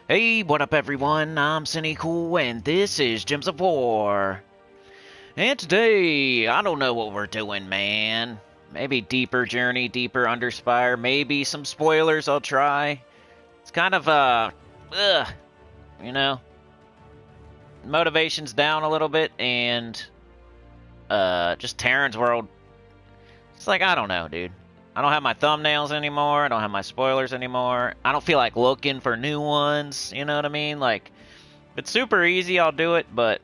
Hey, what up everyone? I'm Sinnycool and this is Gems of War. And today, I don't know what we're doing, man. Maybe deeper Journey, deeper Underspire, maybe some spoilers I'll try. It's kind of, you know, motivation's down a little bit and, just Terran's World. It's like, I don't know, dude. I don't have my thumbnails anymore. I don't have my spoilers anymore. I don't feel like looking for new ones. You know what I mean? Like, if it's super easy, I'll do it, but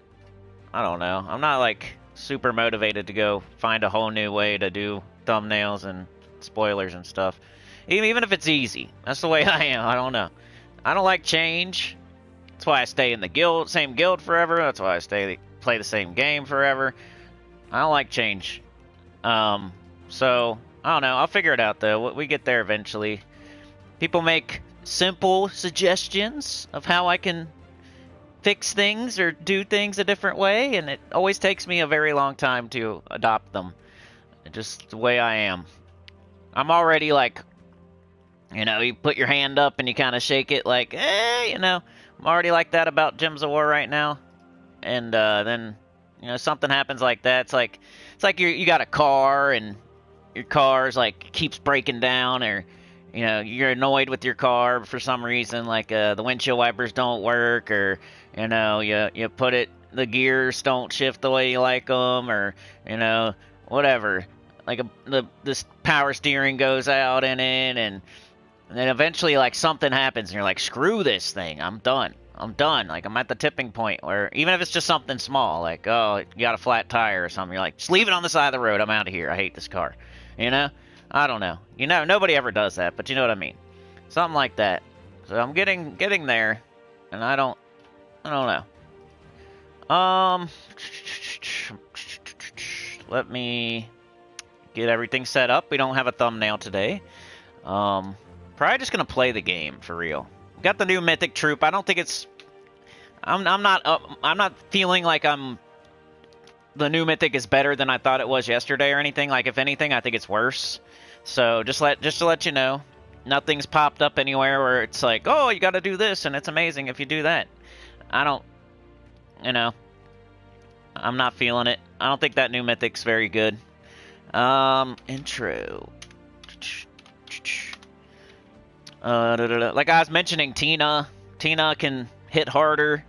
I don't know. I'm not, like, super motivated to go find a whole new way to do thumbnails and spoilers and stuff. Even if it's easy. That's the way I am. I don't know. I don't like change. That's why I stay in the same guild forever. That's why I play the same game forever. I don't like change. So I don't know. I'll figure it out, though. We get there eventually. People make simple suggestions of how I can fix things or do things a different way, and it always takes me a very long time to adopt them. Just the way I am. I'm already like, you put your hand up and you kind of shake it like, hey, I'm already like that about Gems of War right now. And then, something happens like that. It's like you got a car and your car's like keeps breaking down, or you're annoyed with your car for some reason, like the windshield wipers don't work, or you put it, the gears don't shift the way you like them, or whatever, like this power steering goes out in it, and then eventually like something happens and you're like, screw this thing, I'm done, like I'm at the tipping point where even if it's just something small, like, oh, you got a flat tire or something, you're like, just leave it on the side of the road, I'm out of here, I hate this car. I don't know. Nobody ever does that, but you know what I mean. Something like that. So I'm getting there, and I don't know. Let me get everything set up. We don't have a thumbnail today. Probably just gonna play the game for real. Got the new mythic troop. I don't think it's. I'm not feeling like the new mythic is better than I thought it was yesterday or anything. Like, if anything, I think it's worse. So just to let you know, nothing's popped up anywhere where it's like, oh, you got to do this and it's amazing if you do that. I don't, I'm not feeling it. I don't think that new mythic's very good. Intro. Like I was mentioning, Tina can hit harder.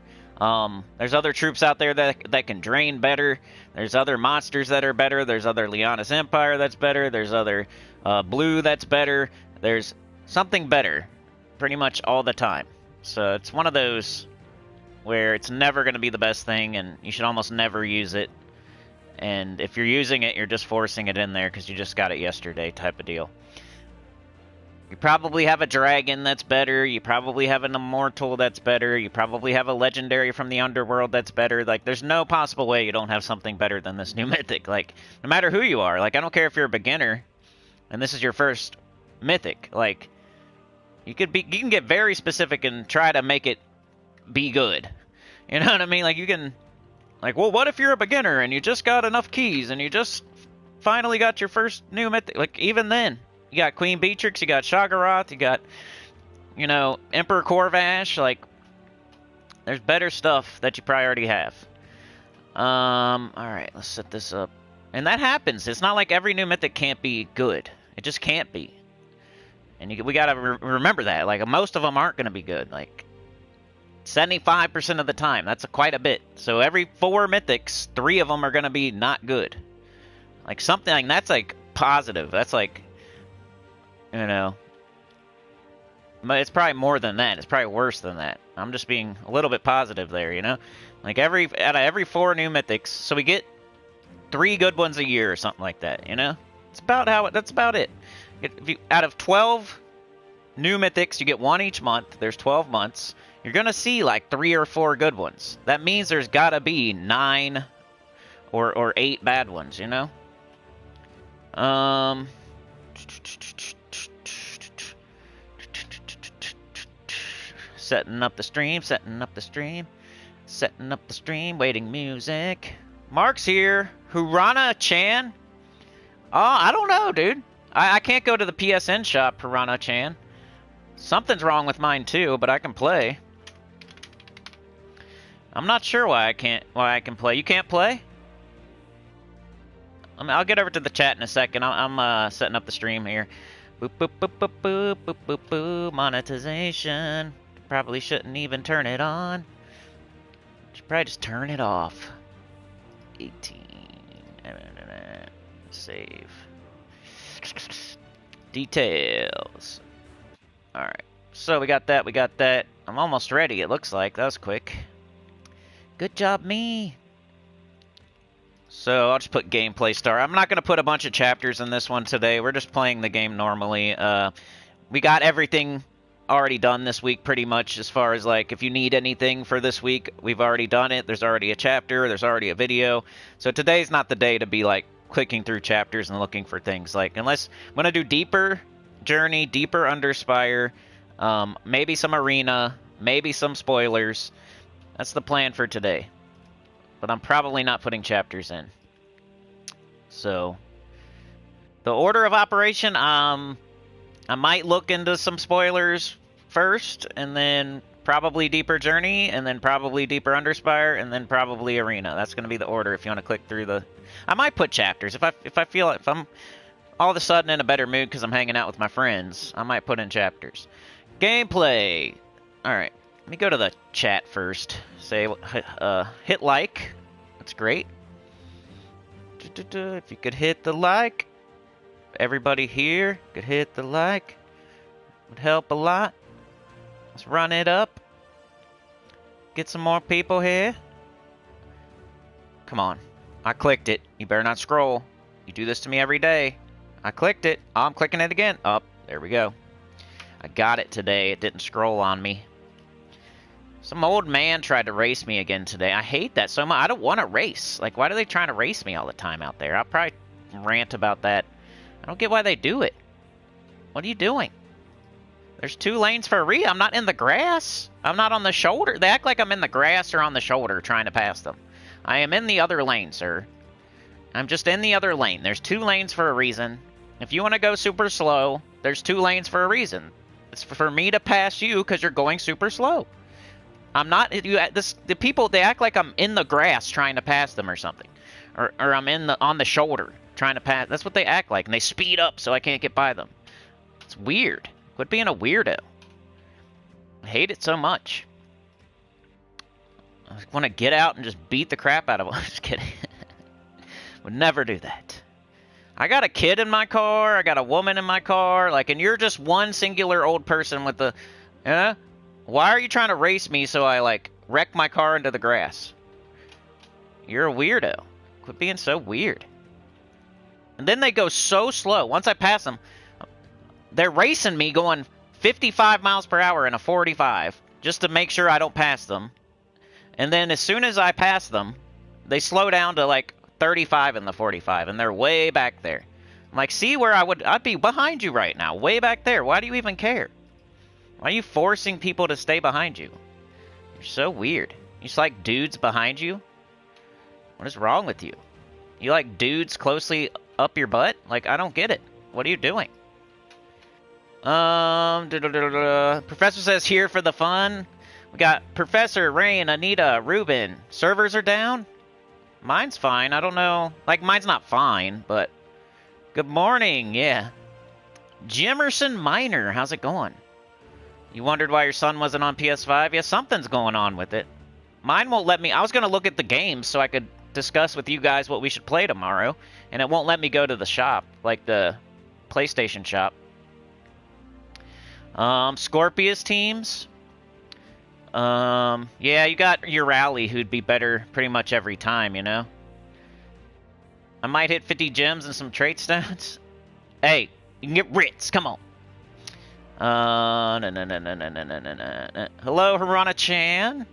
There's other troops out there that can drain better. There's other monsters that are better. There's other Leonis Empire that's better. There's other blue that's better. There's something better pretty much all the time. So it's one of those where it's never going to be the best thing, and you should almost never use it. And if you're using it, you're just forcing it in there because you just got it yesterday type of deal. You probably have a dragon that's better. You probably have an immortal that's better. You probably have a legendary from the underworld that's better. Like, there's no possible way you don't have something better than this new mythic. Like, no matter who you are. Like, I don't care if you're a beginner and this is your first mythic. Like, you can get very specific and try to make it be good. You know what I mean? Like, you can, like, well, what if you're a beginner and you just got enough keys and you just finally got your first new mythic? Like, even then, you got Queen Beatrix, you got Shagaroth, you got, Emperor Corvash. Like, there's better stuff that you probably already have. Alright, let's set this up. And that happens. It's not like every new mythic can't be good. It just can't be. And we gotta remember that. Like, most of them aren't gonna be good. Like, 75% of the time. That's quite a bit. So every 4 mythics, 3 of them are gonna be not good. Like, something like that's, like, positive. That's, like, but it's probably more than that. It's probably worse than that. I'm just being a little bit positive there, Like, out of every 4 new mythics, so we get 3 good ones a year or something like that, It's about that's about it. Out of 12 new mythics, you get 1 each month. There's 12 months. You're going to see, like, 3 or 4 good ones. That means there's got to be 9 or 8 bad ones, Setting up the stream, waiting music. Mark's here. Hurana-chan? Oh, I don't know, dude. I can't go to the PSN shop, Piranha-chan. Something's wrong with mine, too, but I can play. I'm not sure why I can play. You can't play? I'll get over to the chat in a second. I'm setting up the stream here. Boop, boop, boop, boop, boop, boop, boop, boop. Monetization. Probably shouldn't even turn it on. Should probably just turn it off. 18. Save. Details. Alright. So we got that, we got that. I'm almost ready, it looks like. That was quick. Good job, me. So I'll just put gameplay start. I'm not going to put a bunch of chapters in this one today. We're just playing the game normally. We got everything already done this week pretty much, as far as like if you need anything for this week, we've already done it. There's already a chapter, there's already a video. So today's not the day to be like clicking through chapters and looking for things. Like, unless I'm going to do deeper Journey, deeper Underspire, maybe some arena, maybe some spoilers. That's the plan for today. But I'm probably not putting chapters in. So, the order of operation, I might look into some spoilers first, and then probably deeper Journey, and then probably deeper Underspire, and then probably arena. That's going to be the order if you want to click through the... I might put chapters. If I feel like, if I'm all of a sudden in a better mood because I'm hanging out with my friends, I might put in chapters. Gameplay. Alright, let me go to the chat first. Say, hit like. That's great. If you could hit the like. Everybody here could hit the like. Would help a lot. Let's run it up. Get some more people here. Come on. I clicked it. You better not scroll. You do this to me every day. I clicked it. Oh, I'm clicking it again. Up. There we go. I got it today. It didn't scroll on me. Some old man tried to race me again today. I hate that so much. I don't want to race. Like, why do they try to race me all the time out there? I'll probably rant about that. I don't get why they do it. What are you doing? There's 2 lanes for a re. I'm not in the grass. I'm not on the shoulder. They act like I'm in the grass or on the shoulder trying to pass them. I am in the other lane, sir. I'm just in the other lane. There's 2 lanes for a reason. If you want to go super slow, there's 2 lanes for a reason. It's for me to pass you because you're going super slow. I'm not... the people, they act like I'm in the grass trying to pass them or something. Or I'm on the shoulder trying to pass. That's what they act like. And they speed up so I can't get by them. It's weird. Quit being a weirdo. I hate it so much. I want to get out and just beat the crap out of them. Just kidding. Would never do that. I got a kid in my car. I got a woman in my car. Like, and you're just one singular old person with the... Why are you trying to race me so I, like, wreck my car into the grass? You're a weirdo. Quit being so weird. And then they go so slow. Once I pass them, they're racing me going 55 miles per hour in a 45 just to make sure I don't pass them. And then as soon as I pass them, they slow down to, like, 35 in the 45, and they're way back there. I'm like, see where I'd be behind you right now, way back there. Why do you even care? Why are you forcing people to stay behind you? You're so weird. You just like dudes behind you? What is wrong with you? You like dudes closely up your butt? Like, I don't get it. What are you doing? Professor says here for the fun. We got Professor, Rain, Anita, Ruben. Servers are down? Mine's fine. I don't know. Like, mine's not fine, but... Good morning, yeah. Jimerson Minor, how's it going? You wondered why your son wasn't on PS5? Yeah, something's going on with it. Mine won't let me... I was going to look at the games so I could discuss with you guys what we should play tomorrow, and it won't let me go to the shop, like the PlayStation shop. Scorpius teams. Yeah, you got your rally who'd be better pretty much every time, you know? I might hit 50 gems and some trait stats. Hey, you can get Ritz, come on. Hello, Harana-chan.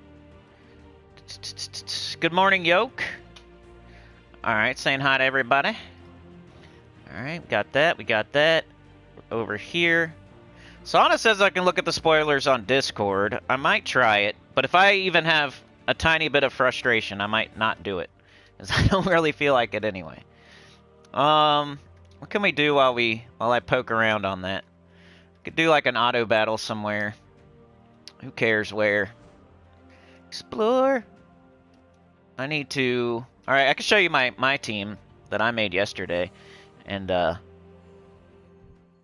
Good morning, Yoke. Alright, saying hi to everybody. Alright, we got that. Over here. Sana says I can look at the spoilers on Discord. I might try it, but if I even have a tiny bit of frustration, I might not do it. Because I don't really feel like it anyway. What can we do while I poke around on that? We could do like an auto battle somewhere. Who cares where? Explore. I need to... Alright, I can show you my team that I made yesterday. And, Alright,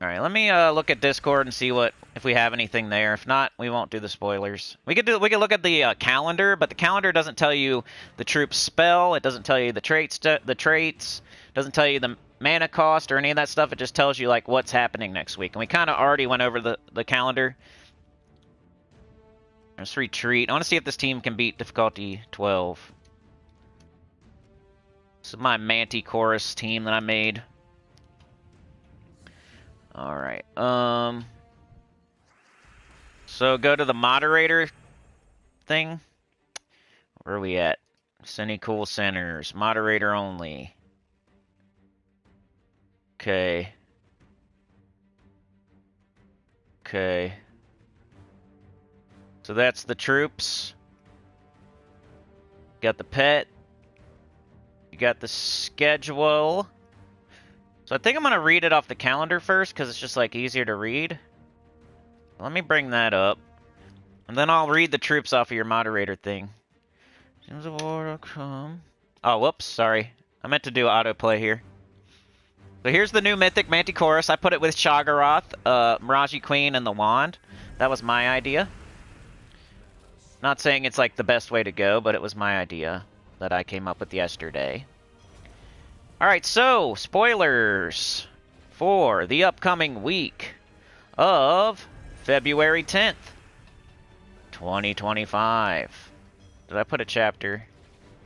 let me look at Discord and see if we have anything there. If not, we won't do the spoilers. We could look at the calendar, but the calendar doesn't tell you the troop's spell. It doesn't tell you the traits. Doesn't tell you the mana cost or any of that stuff. It just tells you like what's happening next week. And we kind of already went over the calendar. Let's retreat. I want to see if this team can beat difficulty 12. This is my Mantichorus team that I made. Alright, so go to the moderator thing. Where are we at? Sinnycool centers. Moderator only. Okay. Okay. So that's the troops. Got the pet. You got the schedule. So I think I'm going to read it off the calendar first, because it's just, like, easier to read. Let me bring that up. And then I'll read the troops off of your moderator thing. Oh, whoops, sorry. I meant to do autoplay here. So here's the new Mythic Mantichorus. I put it with Shoggoth, Miraji Queen, and the Wand. That was my idea. Not saying it's, like, the best way to go, but it was my idea that I came up with yesterday. Alright, so, spoilers for the upcoming week of February 10th, 2025. Did I put a chapter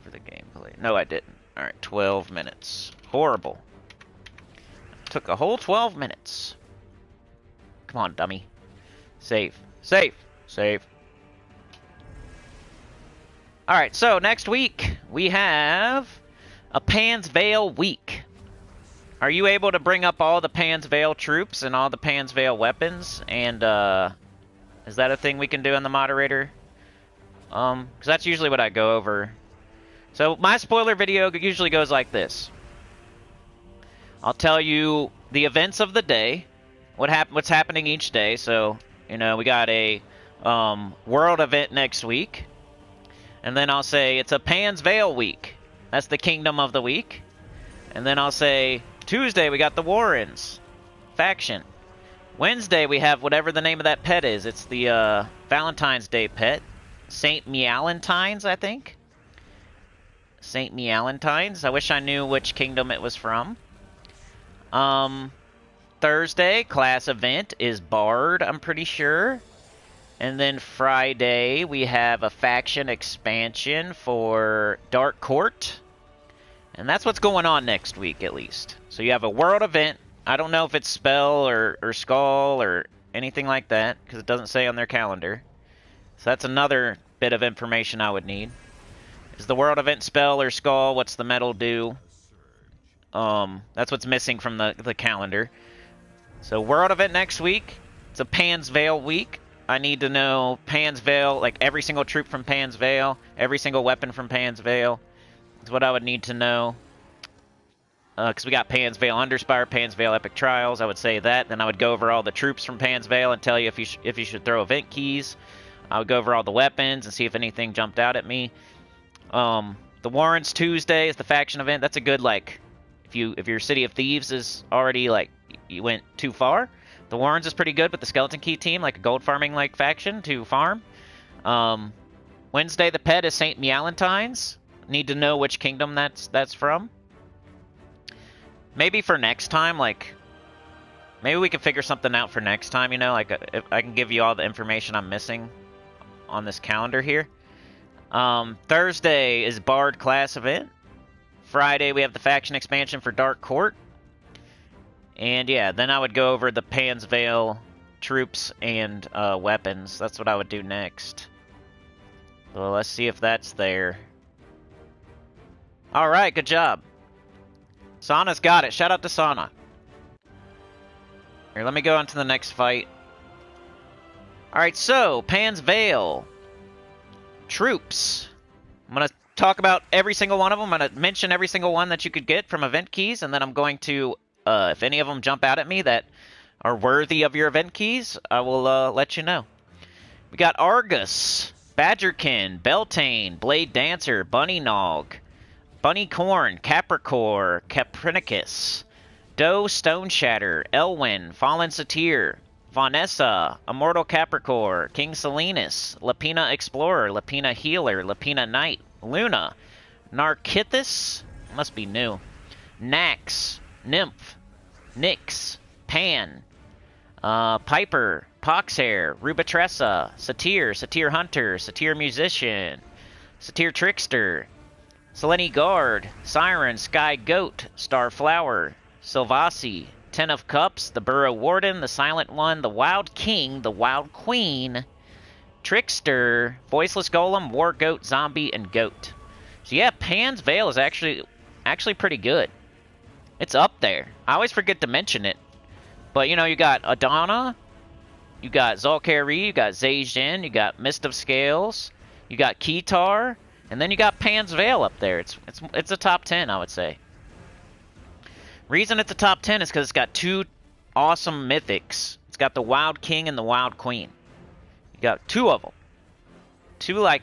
for the gameplay? No, I didn't. Alright, 12 minutes. Horrible. Took a whole 12 minutes. Come on, dummy. Save. Save. Save. Alright, so next week we have a Pan's Veil week. Are you able to bring up all the Pan's Veil troops and all the Pan's Veil weapons? And, is that a thing we can do in the moderator? Because that's usually what I go over. So, my spoiler video usually goes like this. I'll tell you the events of the day, what's happening each day. So, you know, we got a, world event next week. And then I'll say it's a Pan's Veil week. That's the kingdom of the week. And then I'll say, Tuesday we got the Warrens faction. Wednesday we have whatever the name of that pet is. It's the Valentine's Day pet. St. Mealentine's, I think. St. Mealentine's. I wish I knew which kingdom it was from. Thursday, class event is Bard, I'm pretty sure. And then Friday, we have a faction expansion for Dark Court. And that's what's going on next week, at least. So you have a world event. I don't know if it's Spell or Skull or anything like that, because it doesn't say on their calendar. So that's another bit of information I would need. Is the world event Spell or Skull? What's the metal do? That's what's missing from the calendar. So world event next week. It's a Pan's Veil week. I need to know Pan's Veil, like every single troop from Pan's Veil, every single weapon from Pan's Veil. That's what I would need to know. Because we got Pan's Veil Underspire, Pan's Veil Epic Trials. I would say that. Then I would go over all the troops from Pan's Veil and tell you if you should throw event keys. I would go over all the weapons and see if anything jumped out at me. The Warrens Tuesday is the faction event. That's a good, like, if your City of Thieves is already, like, you went too far. The Warrens is pretty good with the Skeleton Key team, like a gold farming like faction to farm. Wednesday the pet is St. Mealentine's. Need to know which kingdom that's from. Maybe for next time, like, maybe we can figure something out for next time, you know, like, if I can give you all the information I'm missing on this calendar here. Thursday is Bard class event. Friday we have the faction expansion for Dark Court. And yeah, then I would go over the Pan's Veil troops and weapons. That's what I would do next. So let's see if that's there. Alright, good job. Sana's got it. Shout out to Sana. Here, let me go on to the next fight. Alright, so, Pan's Veil. Troops. I'm going to talk about every single one of them. I'm going to mention every single one that you could get from event keys, and then I'm going to, if any of them jump out at me that are worthy of your event keys, I will let you know. We got Argus. Badgerkin, Beltane, Blade Dancer, Bunny Nog, Bunny Corn, Capricorn, Caprinicus, Doe Stone Shatter, Elwyn, Fallen Satyr, Vanessa, Immortal Capricorn, King Salinas, Lapina Explorer, Lapina Healer, Lapina Knight, Luna, Narkithis, must be new, Nax, Nymph, Nyx, Pan, Piper, Poxhair, Rubitressa, Satyr, Satyr Hunter, Satyr Musician, Satyr Trickster, Selene Guard, Siren, Sky Goat, Starflower, Sylvasi, Ten of Cups, the Burrow Warden, the Silent One, the Wild King, the Wild Queen, Trickster, Voiceless Golem, War Goat, Zombie, and Goat. So yeah, Pan's Veil is actually pretty good. It's up there. I always forget to mention it. But, you know, you got Adana, you got Zolkari, you got Zaijin, you got Mist of Scales, you got Kitar, and then you got Pan's Veil up there. It's a top 10, I would say. Reason it's a top 10 is because it's got two awesome mythics. It's got the Wild King and the Wild Queen. You got two of them. Two, like,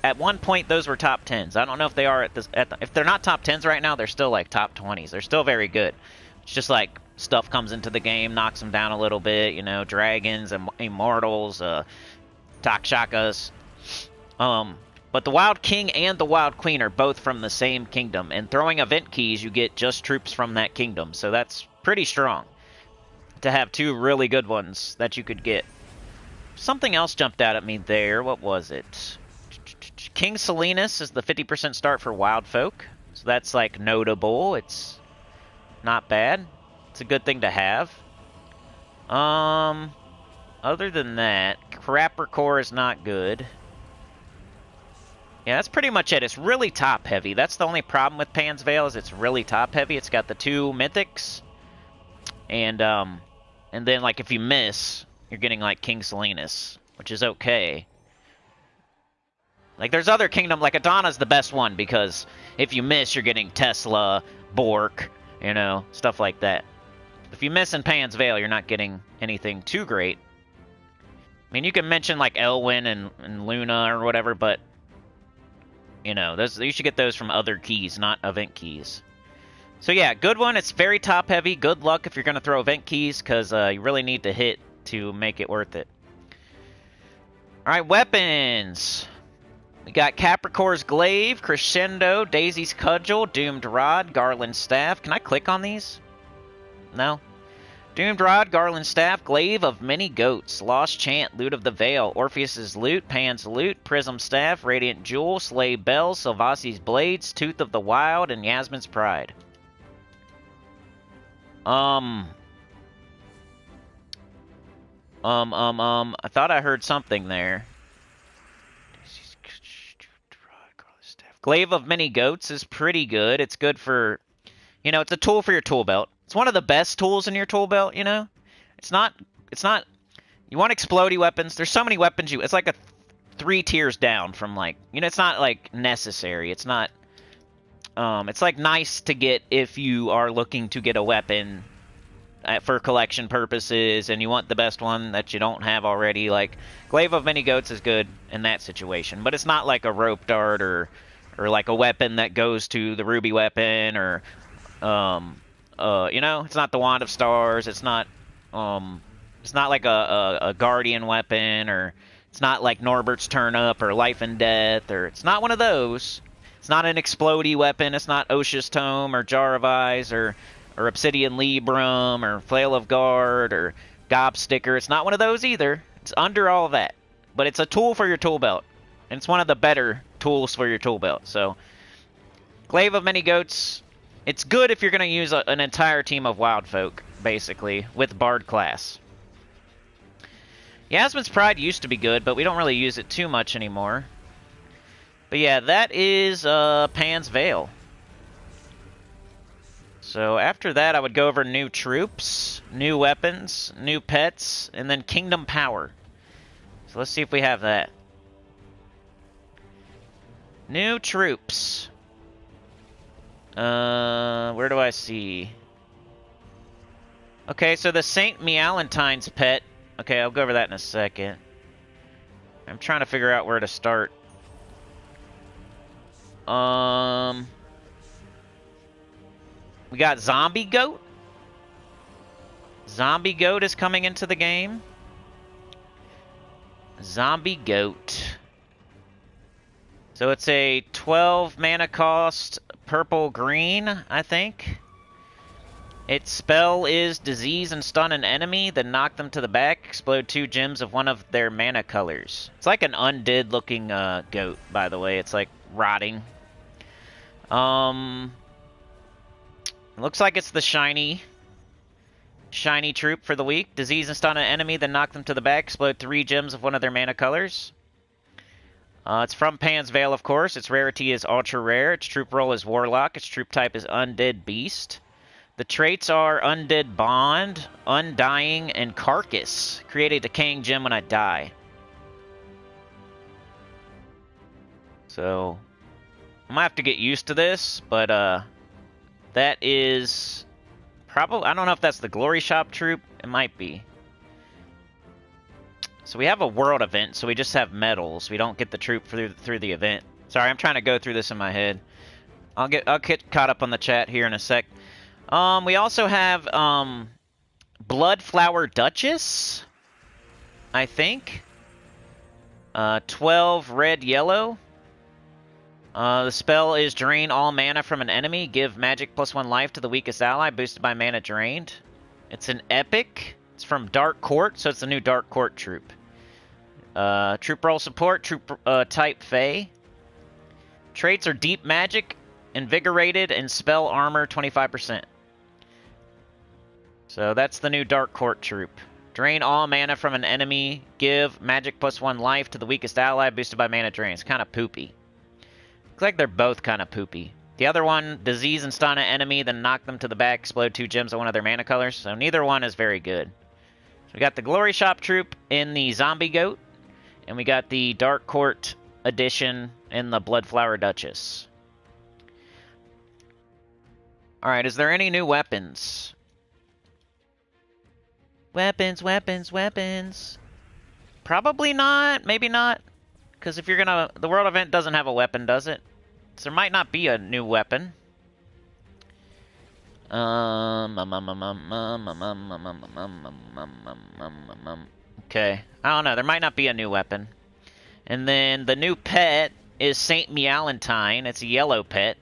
at one point, those were top 10s. I don't know if they are if they're not top 10s right now, they're still, like, top 20s. They're still very good. It's just, like, stuff comes into the game, knocks them down a little bit, you know, dragons, immortals, takshakas. But the Wild King and the Wild Queen are both from the same kingdom, and throwing event keys, you get just troops from that kingdom, so that's pretty strong to have two really good ones that you could get. Something else jumped out at me there. What was it? King Salinas is the 50% start for Wild Folk, so that's, like, notable. It's not bad. It's a good thing to have. Other than that, Capricorn is not good. Yeah, that's pretty much it. It's really top-heavy. That's the only problem with Pan's Veil, is it's really top-heavy. It's got the two mythics, and then, like, if you miss, you're getting, like, King Salinas, which is okay. Like, there's other kingdom, like, Adana's the best one, because if you miss, you're getting Tesla, Bork, you know, stuff like that. If you miss in Pan's Veil, you're not getting anything too great. I mean, you can mention, like, Elwyn and Luna or whatever, but, you know, you should get those from other keys, not event keys. So, yeah, good one. It's very top-heavy. Good luck if you're going to throw event keys, because you really need to hit to make it worth it. All right, weapons. We got Capricorn's Glaive, Crescendo, Daisy's Cudgel, Doomed Rod, Garland Staff. Can I click on these? No? Doomed Rod, Garland Staff, Glaive of Many Goats, Lost Chant, Loot of the Veil, Orpheus's Lute, Pan's Lute, Prism Staff, Radiant Jewel, Slay Bells, Sylvasi's Blades, Tooth of the Wild, and Yasmin's Pride. I thought I heard something there. Glaive of Many Goats is pretty good. It's good for, you know, it's a tool for your tool belt. It's one of the best tools in your tool belt, you know? It's not, you want explodey weapons. There's so many weapons it's like a 3 tiers down from, like, you know, it's not, like, necessary. It's not, it's, like, nice to get if you are looking to get a weapon for collection purposes and you want the best one that you don't have already. Like, Glaive of Many Goats is good in that situation, but it's not like a rope dart or like a weapon that goes to the ruby weapon, or you know, it's not the Wand of Stars. It's not like a guardian weapon, or it's not like Norbert's Turnip or Life and Death, or it's not one of those. It's not an explodey weapon. It's not Oshia's Tome or Jar of Eyes or Obsidian Librum or Flail of Guard or Gobsticker. It's not one of those either. It's under all of that, but it's a tool for your tool belt, and it's one of the better tools for your tool belt. So, Glaive of Many Goats, it's good if you're going to use an entire team of Wild Folk, basically, with Bard class. Yasmin's Pride used to be good, but we don't really use it too much anymore. But yeah, that is Pan's Veil. So after that, I would go over new troops, new weapons, new pets, and then Kingdom Power. So let's see if we have that. New troops. Where do I see? Okay, so the Saint Mealentine's pet. Okay, I'll go over that in a second. I'm trying to figure out where to start. We got Zombie Goat. Zombie Goat is coming into the game. Zombie Goat. So it's a 12 mana cost purple green, I think. Its spell is disease and stun an enemy, then knock them to the back, explode 2 gems of one of their mana colors. It's like an undead looking goat, by the way. It's like rotting. Looks like it's the shiny troop for the week. Disease and stun an enemy, then knock them to the back, explode 3 gems of one of their mana colors. It's from Pan's Veil, of course. Its rarity is ultra rare. Its troop role is Warlock. Its troop type is Undead Beast. The traits are Undead Bond, Undying, and Carcass. Create a decaying gem when I die. So, I might have to get used to this, but that is probably, I don't know if that's the Glory Shop troop. It might be. So we have a world event, so we just have medals. We don't get the troop through the event. Sorry, I'm trying to go through this in my head. I'll get caught up on the chat here in a sec. We also have Bloodflower Duchess, I think. 12 red yellow. The spell is drain all mana from an enemy. Give magic +1 life to the weakest ally, boosted by mana drained. It's an epic. It's from Dark Court, so it's a new Dark Court troop. Troop role support, troop type Fey. Traits are deep magic, invigorated, and spell armor 25%. So that's the new Dark Court troop. Drain all mana from an enemy. Give magic +1 life to the weakest ally, boosted by mana drain. It's kind of poopy. Looks like they're both kind of poopy. The other one, disease and stun an enemy, then knock them to the back, explode 2 gems of one of their mana colors. So neither one is very good. So we got the Glory Shop troop in the Zombie Goat, and we got the Dark Court edition in the Bloodflower Duchess. Alright, is there any new weapons? Weapons. Probably not. Maybe not. Because if you're gonna... The world event doesn't have a weapon, does it? So there might not be a new weapon. Okay. I don't know. There might not be a new weapon. And then the new pet is Saint Mealantine. It's a yellow pet.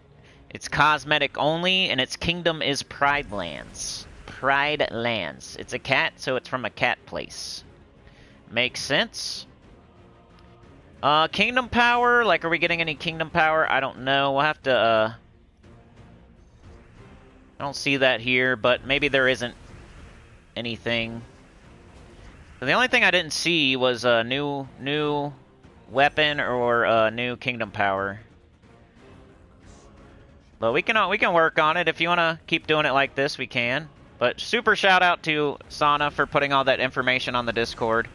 It's cosmetic only, and its kingdom is Pride Lands. Pride Lands. It's a cat, so it's from a cat place. Makes sense. Kingdom power, like, are we getting any kingdom power? I don't know. We'll have to, I don't see that here, but maybe there isn't anything. The only thing I didn't see was a new weapon or a new kingdom power. But we can work on it. If you want to keep doing it like this, we can. But super shout out to Sana for putting all that information on the Discord.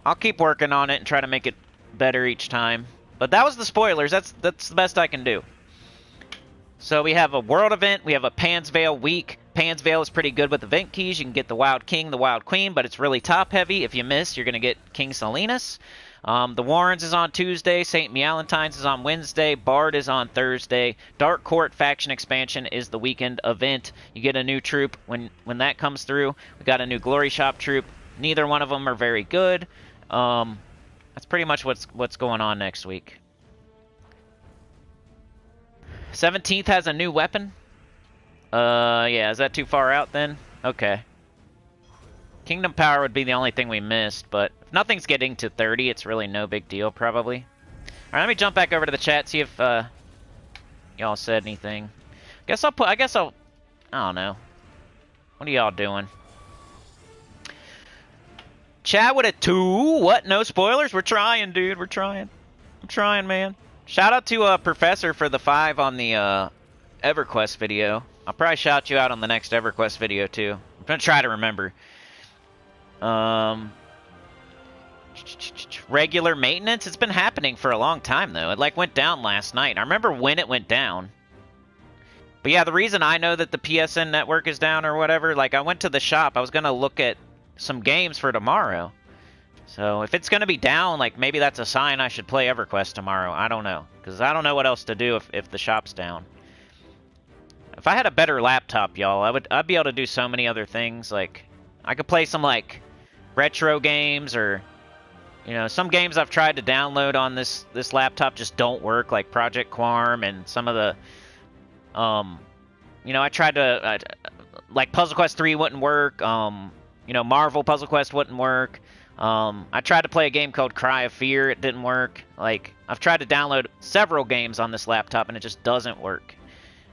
I'll keep working on it and try to make it better each time. But that was the spoilers. That's the best I can do. So we have a world event. We have a Pan's Veil week. Pan's Veil is pretty good with event keys. You can get the Wild King, the Wild Queen, but it's really top heavy. If you miss, you're going to get King Salinas. The Warrens is on Tuesday. St. Mealantines is on Wednesday. Bard is on Thursday. Dark Court Faction Expansion is the weekend event. You get a new troop when that comes through. We got a new Glory Shop troop. Neither one of them are very good. That's pretty much what's going on next week. 17th has a new weapon. Yeah, is that too far out then? Okay. Kingdom power would be the only thing we missed, but if nothing's getting to 30, it's really no big deal, probably. Alright, let me jump back over to the chat, see if y'all said anything. I don't know. What are y'all doing? Chat with a 2. What? No spoilers? We're trying, dude. We're trying. I'm trying, man. Shout out to Professor for the 5 on the EverQuest video. I'll probably shout you out on the next EverQuest video, too. I'm going to try to remember. Regular maintenance? It's been happening for a long time, though. It, like, went down last night. I remember when it went down. But yeah, the reason I know that the PSN network is down or whatever, like, I went to the shop. I was going to look at some games for tomorrow. So if it's going to be down, like, maybe that's a sign I should play EverQuest tomorrow. I don't know. Because I don't know what else to do if the shop's down. If I had a better laptop, y'all, I'd be able to do so many other things. Like, I could play some, like, retro games or, you know, some games I've tried to download on this laptop just don't work, like Project Quarm and some of the, you know, I tried to, like, Puzzle Quest 3 wouldn't work, you know, Marvel Puzzle Quest wouldn't work. I tried to play a game called Cry of Fear, it didn't work. Like, I've tried to download several games on this laptop and it just doesn't work.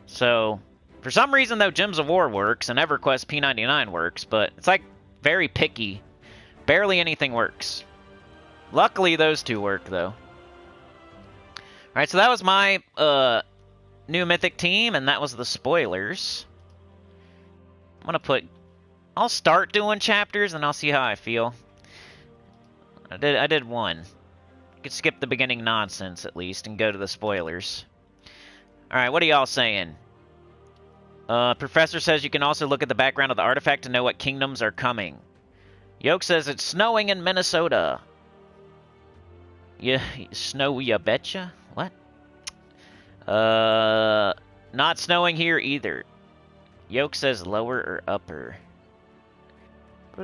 So, for some reason, though, Gems of War works and EverQuest P99 works, but it's, like, very picky. Barely anything works. Luckily, those two work, though. Alright, so that was my new Mythic team, and that was the spoilers. I'm gonna put... I'll start doing chapters, and I'll see how I feel. I did one. You could skip the beginning nonsense, at least, and go to the spoilers. Alright, what are y'all saying? Professor says you can also look at the background of the artifact to know what kingdoms are coming. Yoke says it's snowing in Minnesota. Yeah, snow ya betcha? What? Not snowing here either. Yoke says lower or upper. You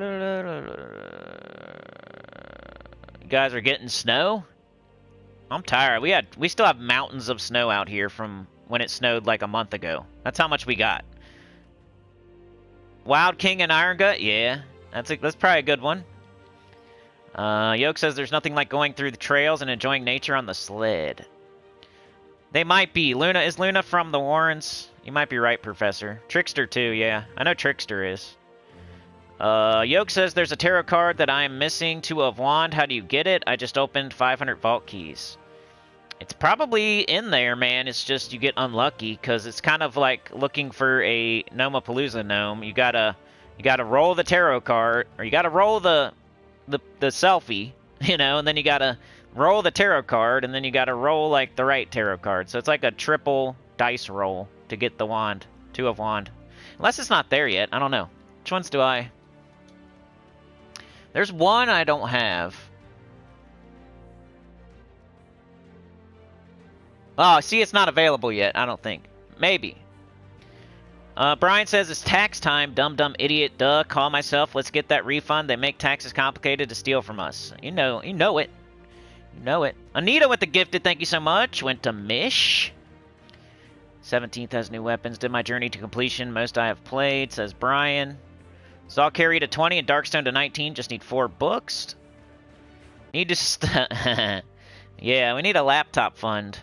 guys are getting snow? I'm tired. We still have mountains of snow out here from when it snowed like a month ago. That's how much we got. Wild King and Iron Gut? Yeah. That's probably a good one. Yoke says there's nothing like going through the trails and enjoying nature on the sled. They might be. Is Luna from the Warrens? You might be right, Professor. Trickster, too, yeah. I know Trickster is. Yoke says there's a tarot card that I am missing. Two of Wand. How do you get it? I just opened 500 vault keys. It's probably in there, man. It's just you get unlucky, because it's kind of like looking for a Nomapalooza gnome. You gotta roll the tarot card, or you gotta roll the selfie, you know, and then you gotta roll the tarot card, and then you gotta roll, like, the right tarot card. So it's like a triple dice roll to get the wand. Two of Wand. Unless it's not there yet. I don't know. Which ones do I... There's one I don't have. Oh, see, it's not available yet, I don't think. Maybe. Brian says it's tax time. Dumb idiot. Duh. Call myself. Let's get that refund. They make taxes complicated to steal from us. You know it. You know it. Anita with the gifted. Thank you so much. Went to Mish. 17th has new weapons. Did my journey to completion. Most I have played, says Brian. Saw carry to 20 and Darkstone to 19. Just need 4 books. Need to... Yeah, we need a laptop fund.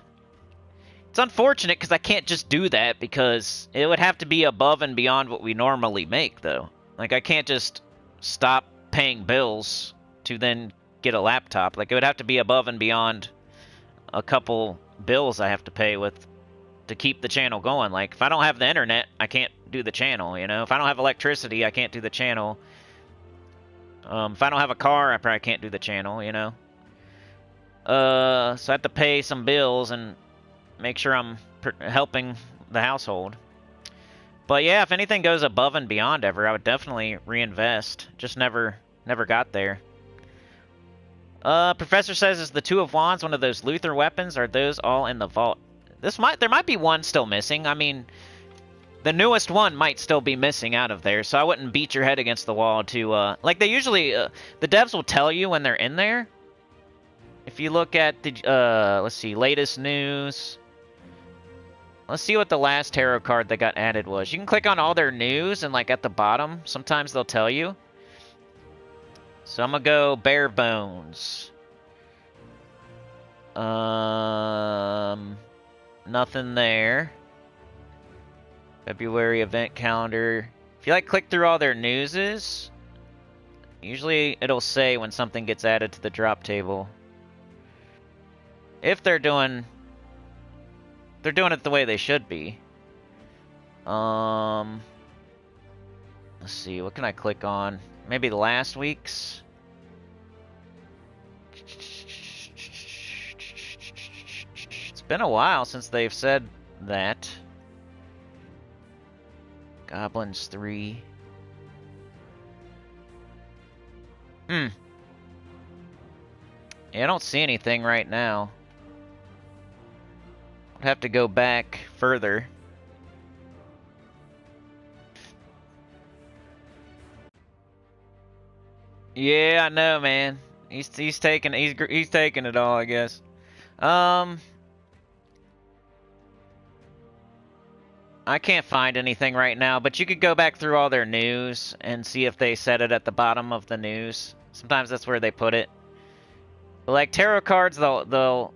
It's unfortunate because I can't just do that, because it would have to be above and beyond what we normally make, though. Like, I can't just stop paying bills to then get a laptop. Like, it would have to be above and beyond a couple bills I have to pay to keep the channel going. Like, if I don't have the internet, I can't do the channel, you know? If I don't have electricity, I can't do the channel. If I don't have a car, I probably can't do the channel, you know? So I have to pay some bills and make sure I'm helping the household. But yeah, if anything goes above and beyond ever, I would definitely reinvest. Just never got there. Professor says, is the Two of Wands one of those Luther weapons? Are those all in the vault? There might be one still missing. I mean, the newest one might still be missing out of there, so I wouldn't beat your head against the wall to, like they usually, the devs will tell you when they're in there. If you look at the, let's see, latest news. Let's see what the last tarot card that got added was. You can click on all their news, and like at the bottom, sometimes they'll tell you. So I'm gonna go bare bones. Nothing there. February event calendar. If you like click through all their newses, usually it'll say when something gets added to the drop table. If they're doing it the way they should be. Let's see, what can I click on? Maybe the last week's? It's been a while since they've said that. Goblins 3. Yeah, I don't see anything right now. I'd have to go back further. Yeah, I know, man. He's taking it all, I guess. I can't find anything right now, but you could go back through all their news and see if they said it at the bottom of the news. Sometimes that's where they put it. But like tarot cards, they'll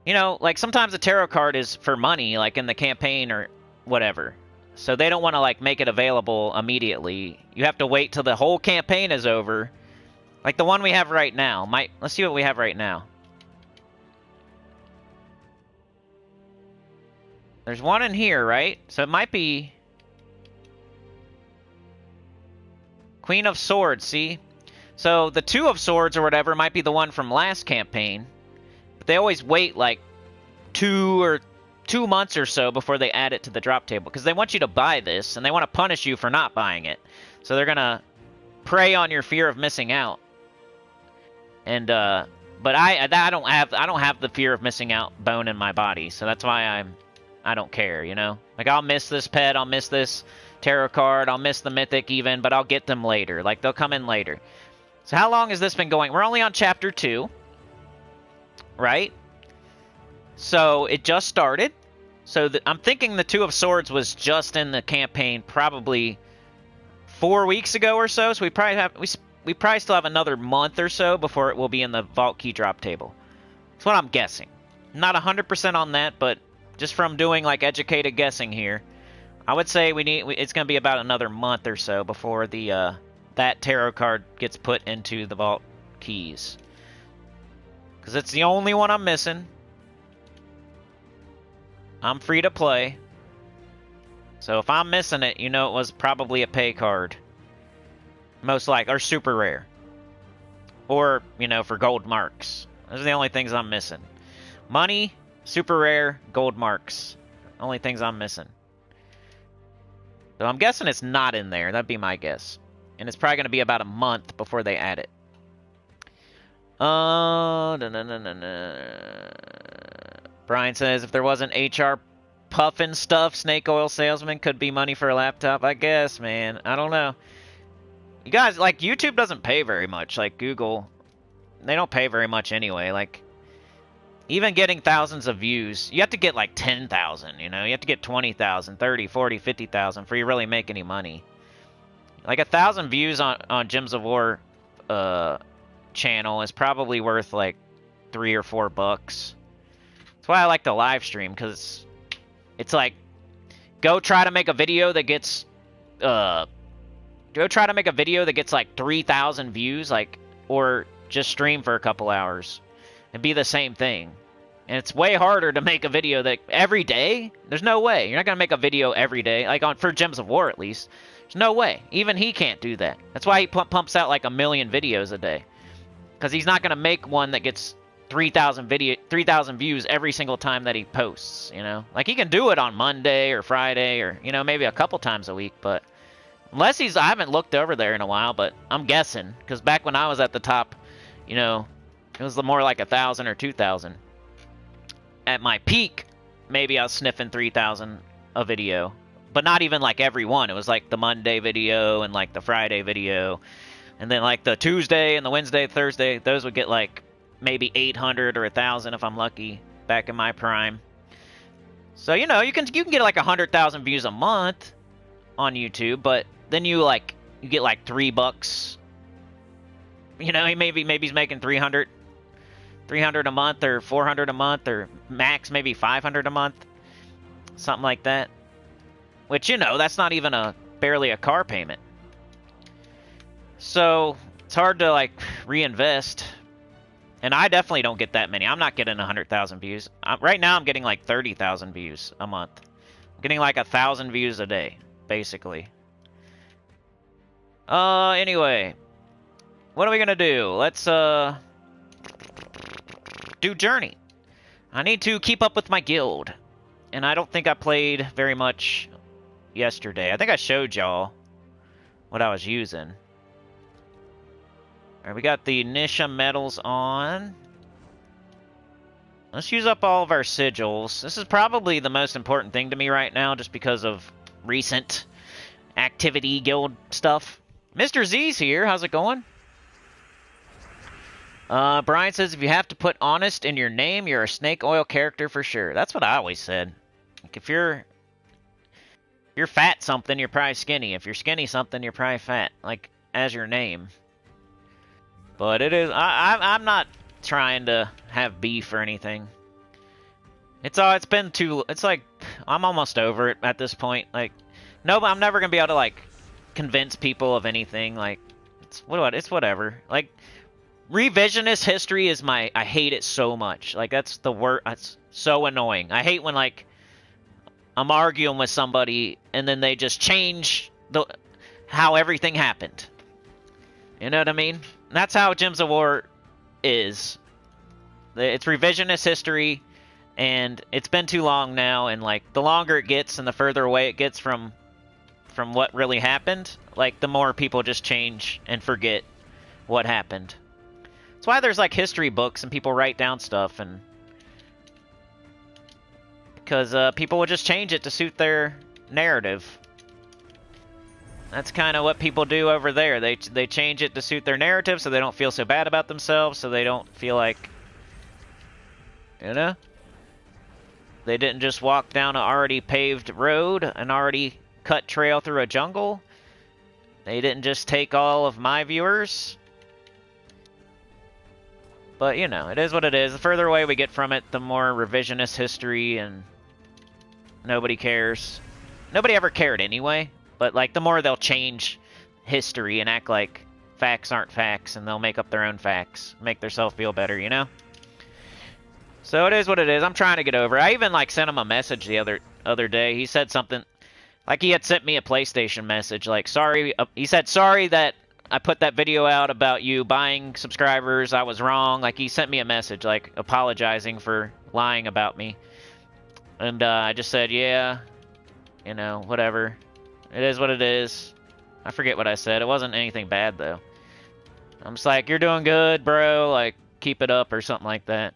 you know, like sometimes a tarot card is for money, like in the campaign or whatever. So they don't want to like make it available immediately. You have to wait till the whole campaign is over. Like the one we have right now. Let's see what we have right now. There's one in here, right? So it might be Queen of Swords, see? So the Two of Swords or whatever might be the one from last campaign. But they always wait like 2 months or so before they add it to the drop table. Because they want you to buy this, and they want to punish you for not buying it. So they're going to prey on your fear of missing out. And, but I don't have the fear of missing out bone in my body. So that's why I don't care, you know? Like, I'll miss this pet, I'll miss this tarot card, I'll miss the mythic even, but I'll get them later. Like, they'll come in later. So how long has this been going? We're only on chapter 2, right? So it just started. So I'm thinking the Two of Swords was just in the campaign probably 4 weeks ago or so. So we probably still have another month or so before it will be in the Vault Key drop table. That's what I'm guessing. Not 100% on that, but just from doing like educated guessing here, I would say it's going to be about another month or so before the that tarot card gets put into the Vault Keys. Because it's the only one I'm missing. I'm free to play. So if I'm missing it, you know it was probably a pay card. Most likely, or super rare. Or, you know, for gold marks. Those are the only things I'm missing. Money, super rare, gold marks. Only things I'm missing. So I'm guessing it's not in there. That'd be my guess. And it's probably going to be about a month before they add it. Brian says, if there wasn't HR puffin stuff, snake oil salesman could be money for a laptop. I guess, man. I don't know. You guys, like, YouTube doesn't pay very much. Like, Google, they don't pay very much anyway. Like, even getting thousands of views, you have to get, like, 10,000, you know? You have to get 20,000, 30, 40, 50,000 for you really make any money. Like, 1,000 views on Gems of War channel is probably worth, like, $3 or $4. That's why I like to live stream, because it's like, go try to make a video that gets, like 3,000 views, like, or just stream for a couple hours and be the same thing. And it's way harder to make a video that every day. There's no way. You're not gonna make a video every day, like for Gems of War at least. There's no way. Even he can't do that. That's why he pumps out like 1 million videos a day, because he's not gonna make one that gets 3,000 views every single time that he posts, you know? Like, he can do it on Monday or Friday or, you know, maybe a couple times a week, but unless I haven't looked over there in a while, but I'm guessing, because back when I was at the top, you know, it was more like 1,000 or 2,000. At my peak, maybe I was sniffing 3,000 a video, but not even like every one. It was like the Monday video and like the Friday video, and then like the Tuesday and the Wednesday, Thursday, those would get like maybe 800 or 1,000 if I'm lucky back in my prime. So, you know, you can get like 100,000 views a month on YouTube, but then you get like $3. You know, maybe he's making 300 a month or 400 a month or max maybe 500 a month. Something like that. Which, you know, that's not even barely a car payment. So, it's hard to like reinvest. And I definitely don't get that many. I'm not getting 100,000 views. Right now, I'm getting like 30,000 views a month. I'm getting like 1,000 views a day, basically. Anyway. What are we gonna do? Let's, do Journey. I need to keep up with my guild. And I don't think I played very much yesterday. I think I showed y'all what I was using. Alright, we got the Nisha medals on. Let's use up all of our sigils. This is probably the most important thing to me right now, just because of recent activity guild stuff. Mr. Z's here. How's it going? Brian says, if you have to put honest in your name, you're a snake oil character for sure. That's what I always said. Like, if you're fat something, you're probably skinny. If you're skinny something, you're probably fat. Like, as your name. But it is... I'm not trying to have beef or anything. It's been too... It's like... I'm almost over it at this point. Like, no, I'm never going to be able to, like, convince people of anything. Like, it's whatever. Like... Revisionist history is I hate it so much. Like, that's the word. That's so annoying. I hate when, like, I'm arguing with somebody and then they just change how everything happened. You know what I mean? And that's how Gems of War is. It's revisionist history, and it's been too long now, and, like, the longer it gets and the further away it gets from what really happened, like, the more people just change and forget what happened. That's why there's, like, history books and people write down stuff, and because people will just change it to suit their narrative. That's kind of what people do over there. They change it to suit their narrative so they don't feel so bad about themselves, so they don't feel like, you know, they didn't just walk down an already paved road, an already cut trail through a jungle. They didn't just take all of my viewers. But, you know, it is what it is. The further away we get from it, the more revisionist history, and nobody cares. Nobody ever cared anyway, but, like, the more they'll change history and act like facts aren't facts, and they'll make up their own facts, make themselves feel better, you know? So it is what it is. I'm trying to get over it. I even, like, sent him a message the other day. He said something, like, he had sent me a PlayStation message, like, sorry, he said, sorry that I put that video out about you buying subscribers. I was wrong. Like, he sent me a message, like, apologizing for lying about me. And I just said, yeah, you know, whatever. It is what it is. I forget what I said. It wasn't anything bad, though. I'm just like, you're doing good, bro. Like, keep it up or something like that.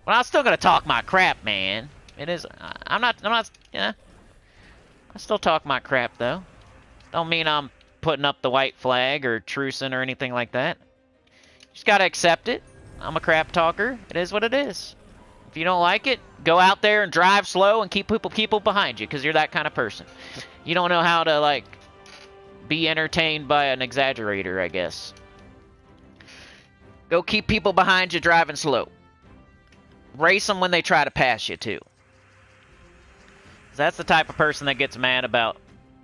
But I'm still gonna talk my crap, man. It is... I'm not, yeah. I still talk my crap, though. Don't mean I'm putting up the white flag or trucing or anything like that. Just gotta accept it. I'm a crap talker. It is what it is. If you don't like it, go out there and drive slow and keep people behind you, because you're that kind of person. You don't know how to, like, be entertained by an exaggerator, I guess. Go keep people behind you driving slow. Race them when they try to pass you, too. That's the type of person that gets mad about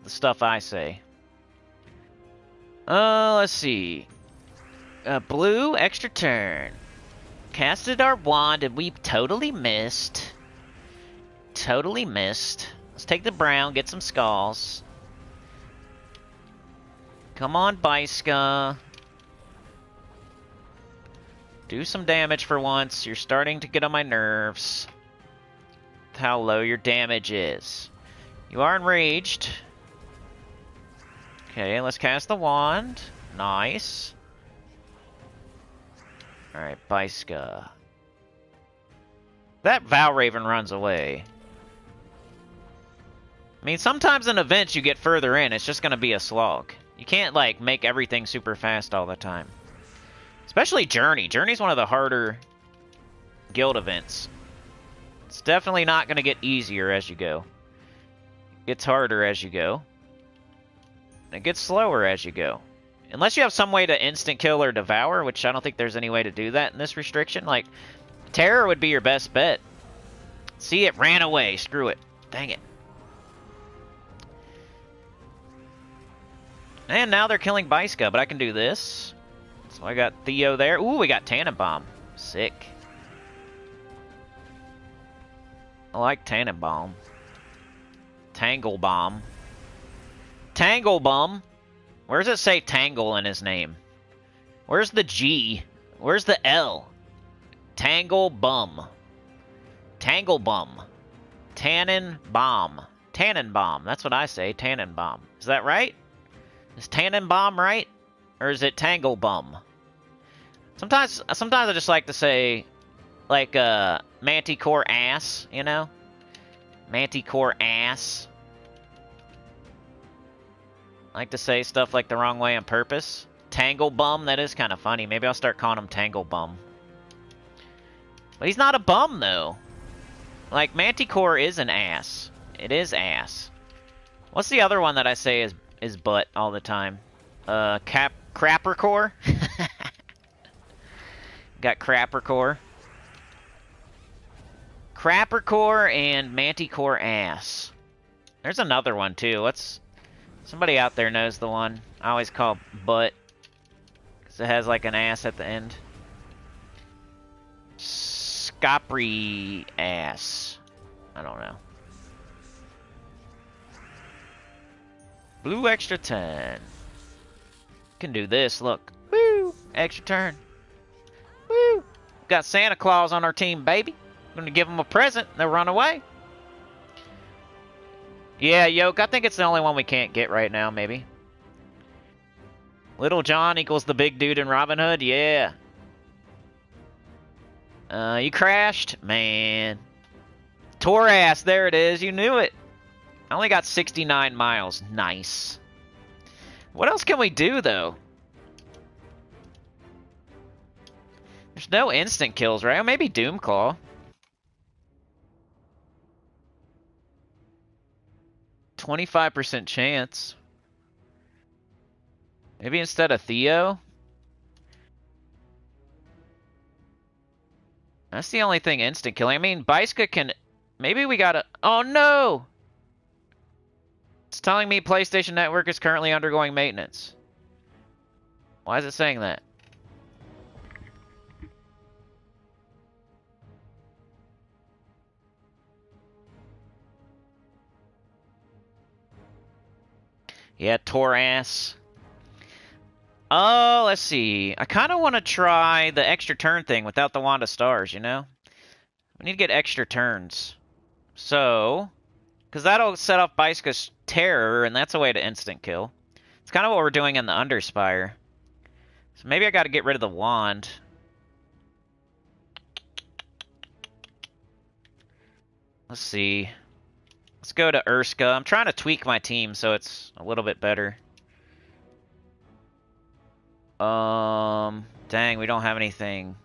the stuff I say. Let's see. Blue, extra turn. Casted our wand and we totally missed. Totally missed. Let's take the brown, get some skulls. Come on, Baiska. Do some damage for once. You're starting to get on my nerves. How low your damage is. You are enraged. Okay, let's cast the wand. Nice. Alright, Baiska. That Valraven runs away. I mean, sometimes in events you get further in, it's just going to be a slog. You can't, like, make everything super fast all the time. Especially Journey. Journey's one of the harder guild events. It's definitely not going to get easier as you go. It gets harder as you go. It gets slower as you go. Unless you have some way to instant kill or devour, which I don't think there's any way to do that in this restriction. Like, Terror would be your best bet. See, it ran away. Screw it. Dang it. And now they're killing Baiska, but I can do this. So I got Theo there. Ooh, we got Tannenbaum. Sick. I like Tannenbaum. Tanglebomb. Tanglebum. Where does it say Tangle in his name? Where's the G? Where's the L? Tanglebum. Tanglebum. Tannenbaum. Tannenbaum. That's what I say. Tannenbaum. Is that right? Is Tannenbaum right? Or is it Tangle Bum? Sometimes I just like to say, like, Manticore ass, you know? Manticore ass. I like to say stuff like the wrong way on purpose. Tangle Bum, that is kind of funny. Maybe I'll start calling him Tangle Bum. But he's not a bum, though. Like, Manticore is an ass. It is ass. What's the other one that I say is butt all the time? Crappercore? Got Crappercore. Crappercore and Manticore ass. There's another one, too. Somebody out there knows the one. I always call butt. Because it has, like, an ass at the end. Scopri ass. I don't know. Blue extra 10. Can do this, look. Woo! Extra turn. Woo! Got Santa Claus on our team, baby. Gonna give them a present. They'll run away. Yeah, Yoke, I think it's the only one we can't get right now, maybe. Little John equals the big dude in Robin Hood? Yeah. You crashed? Man. Torass, there it is. You knew it. I only got 69 miles. Nice. What else can we do, though? There's no instant kills, right? Maybe Doomclaw. 25% chance. Maybe instead of Theo? That's the only thing instant killing. I mean, Baiska can... Maybe we gotta... Oh, no! It's telling me PlayStation Network is currently undergoing maintenance. Why is it saying that? Yeah, Torass. Oh, let's see. I kind of want to try the extra turn thing without the Wand of Stars, you know? We need to get extra turns. So, because that'll set off Baiska's Terror, and that's a way to instant kill. It's kind of what we're doing in the Underspire. So maybe I got to get rid of the Wand. Let's see. Let's go to Urska. I'm trying to tweak my team so it's a little bit better. Dang, we don't have anything.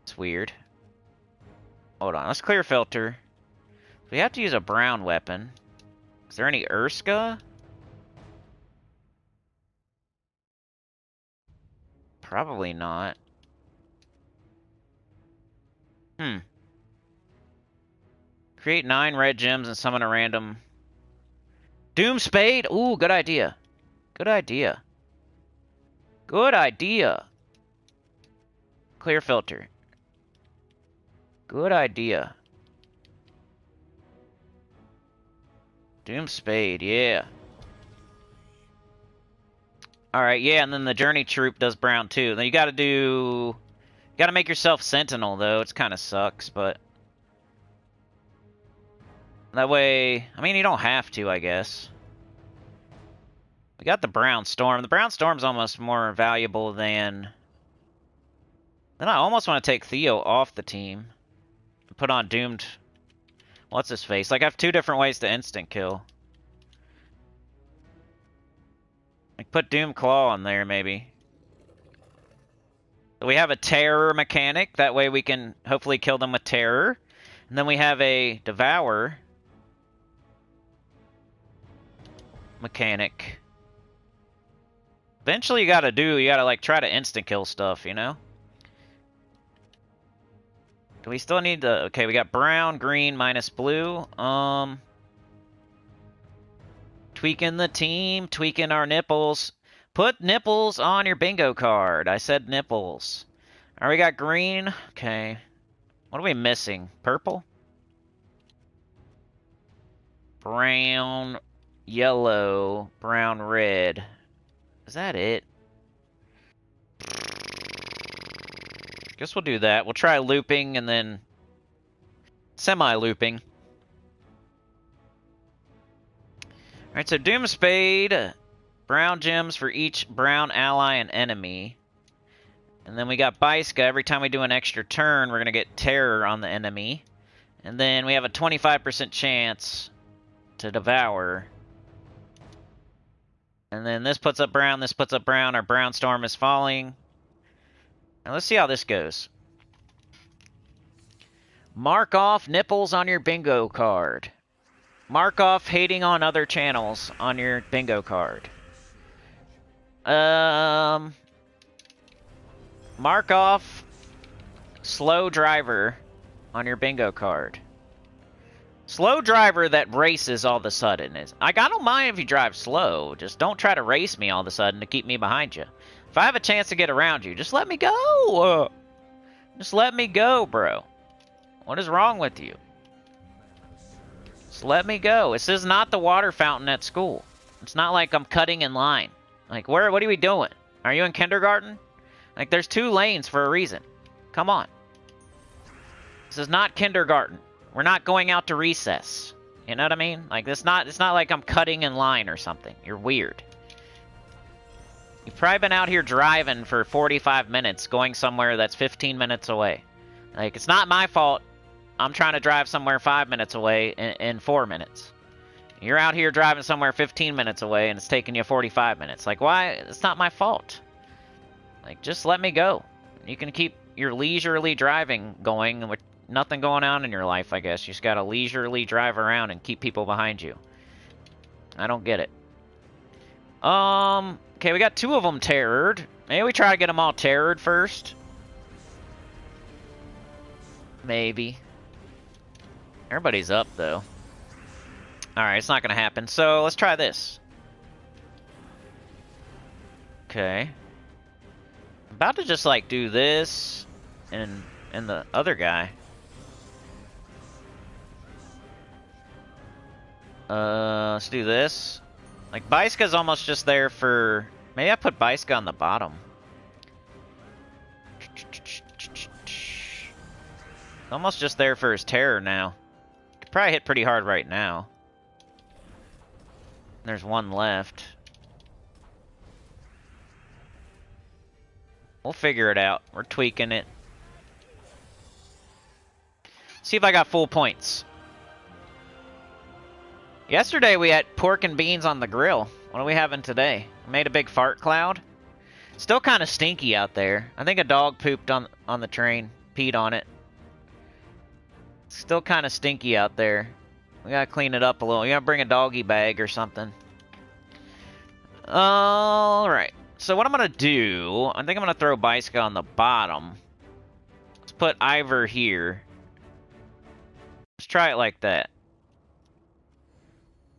It's weird. Hold on, let's clear filter. We have to use a brown weapon. Is there any Urska? Probably not. Create 9 red gems and summon a random... Doom Spade? Ooh, good idea. Good idea. Good idea. Clear filter. Good idea. Doom Spade, yeah. Alright, yeah, and then the Journey Troop does brown too. Then you gotta do... You gotta make yourself Sentinel, though. It kinda sucks, but... That way... I mean, you don't have to, I guess. We got the Brown Storm. The Brown Storm's almost more valuable than... Then I almost want to take Theo off the team. And put on Doomed... What's his face? Like, I have 2 different ways to instant kill. Like, put Doom Claw on there, maybe. So we have a Terror mechanic. That way we can hopefully kill them with Terror. And then we have a Devour mechanic. Eventually you gotta like try to instant kill stuff, you know? Do we still need the... Okay, we got brown, green, minus blue. Tweaking the team, tweaking our nipples. Put nipples on your bingo card. I said nipples. Alright, we got green. Okay. What are we missing? Purple? Brown, yellow, brown, red. Is that it? Guess we'll do that. We'll try looping and then semi-looping. Alright, so Doom Spade, brown gems for each brown ally and enemy. And then we got Baiska. Every time we do an extra turn, we're going to get Terror on the enemy. And then we have a 25% chance to devour. And then this puts up brown, this puts up brown. Our brown storm is falling. Now let's see how this goes. Mark off nipples on your bingo card. Mark off hating on other channels on your bingo card. Mark off slow driver on your bingo card. Slow driver that races all of a sudden is... I don't mind if you drive slow. Just don't try to race me all of a sudden to keep me behind you. If I have a chance to get around you, just let me go. Just let me go, bro. What is wrong with you? Just let me go. This is not the water fountain at school. It's not like I'm cutting in line. Like, what are we doing? Are you in kindergarten? Like, there's 2 lanes for a reason. Come on. This is not kindergarten. We're not going out to recess. You know what I mean? Like, it's not like I'm cutting in line or something. You're weird. You've probably been out here driving for 45 minutes, going somewhere that's 15 minutes away. Like, it's not my fault. I'm trying to drive somewhere 5 minutes away in 4 minutes. You're out here driving somewhere 15 minutes away, and it's taking you 45 minutes. Like, why? It's not my fault. Like, just let me go. You can keep your leisurely driving going with nothing going on in your life, I guess. You just gotta leisurely drive around and keep people behind you. I don't get it. Okay, we got 2 of them terrored. Maybe we try to get them all terrored first. Maybe. Everybody's up, though. Alright, it's not gonna happen. So, let's try this. Okay. I'm about to just, like, do this and the other guy. Let's do this. Like, Baiska's almost just there for... Maybe I put Baiska on the bottom. Almost just there for his terror now. Could probably hit pretty hard right now. There's 1 left. We'll figure it out. We're tweaking it. See if I got full points. Yesterday we had pork and beans on the grill. What are we having today? I made a big fart cloud. Still kind of stinky out there. I think a dog pooped on the train. Peed on it. Still kind of stinky out there. We gotta clean it up a little. You gotta bring a doggy bag or something. Alright. So what I'm gonna do... I think I'm gonna throw Baiska on the bottom. Let's put Ivor here. Let's try it like that.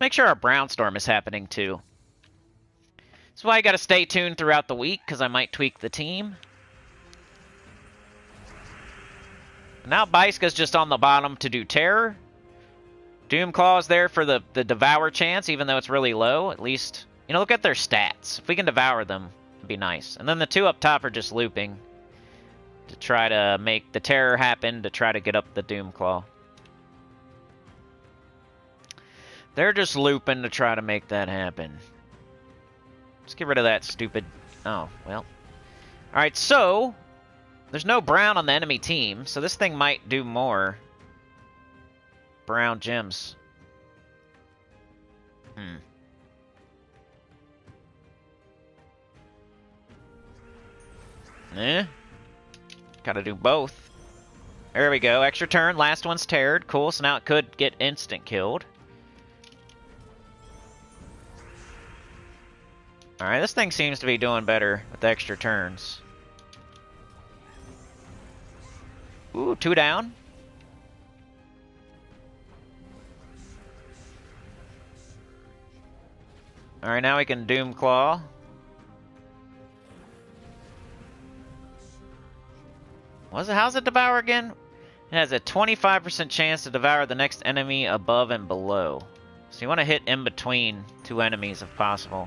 Make sure our brown storm is happening too. That's why you gotta stay tuned throughout the week, because I might tweak the team. Now Baiska's just on the bottom to do terror. Doomclaw's there for the devour chance, even though it's really low. At least, you know, look at their stats. If we can devour them, it'd be nice. And then the 2 up top are just looping to try to make the terror happen, to try to get up the Doomclaw. They're just looping to try to make that happen. Let's get rid of that stupid... Oh, well. Alright, so... There's no brown on the enemy team, so this thing might do more brown gems. Gotta do both. There we go. Extra turn. Last one's terrored. Cool, so now it could get instant killed. Alright, this thing seems to be doing better with extra turns. Ooh, 2 down. Alright, now we can Doomclaw. How's it devour again? It has a 25% chance to devour the next enemy above and below. So you want to hit in between 2 enemies if possible.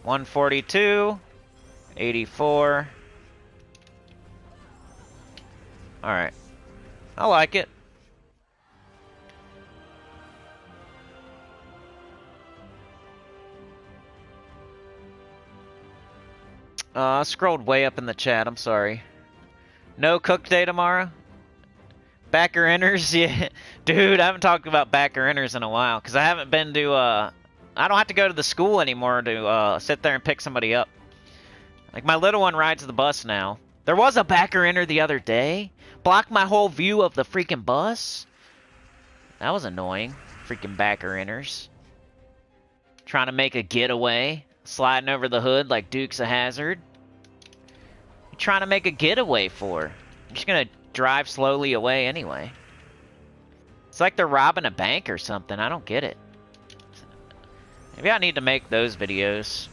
$142, 84. Alright. I like it. I scrolled way up in the chat, I'm sorry. No cook day tomorrow? Backer inners? Yeah. Dude, I haven't talked about backer inners in a while, because I haven't been to, I don't have to go to the school anymore to, sit there and pick somebody up. Like, my little one rides the bus now. There was a backer inner the other day. Blocked my whole view of the freaking bus. That was annoying. Freaking backer inners. Trying to make a getaway. Sliding over the hood like Dukes of Hazzard. You trying to make a getaway for? I'm just gonna drive slowly away anyway. It's like they're robbing a bank or something. I don't get it. Maybe I need to make those videos.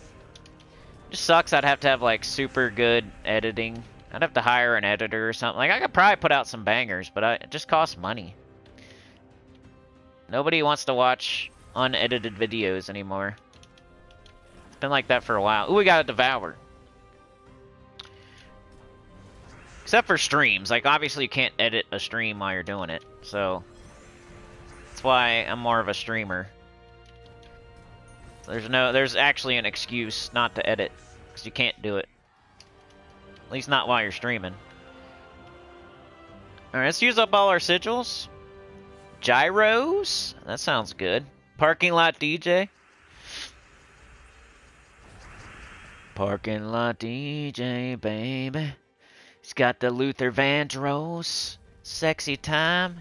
It just sucks I'd have to have like super good editing. I'd have to hire an editor or something. Like I could probably put out some bangers, but it just costs money. Nobody wants to watch unedited videos anymore. It's been like that for a while. Ooh, we got a Devour. Except for streams. Like, obviously you can't edit a stream while you're doing it. So, that's why I'm more of a streamer. There's actually an excuse not to edit. Because you can't do it. At least not while you're streaming. Alright, let's use up all our sigils. Gyros? That sounds good. Parking lot DJ? Parking lot DJ, baby. He's got the Luther Vandross. Sexy time.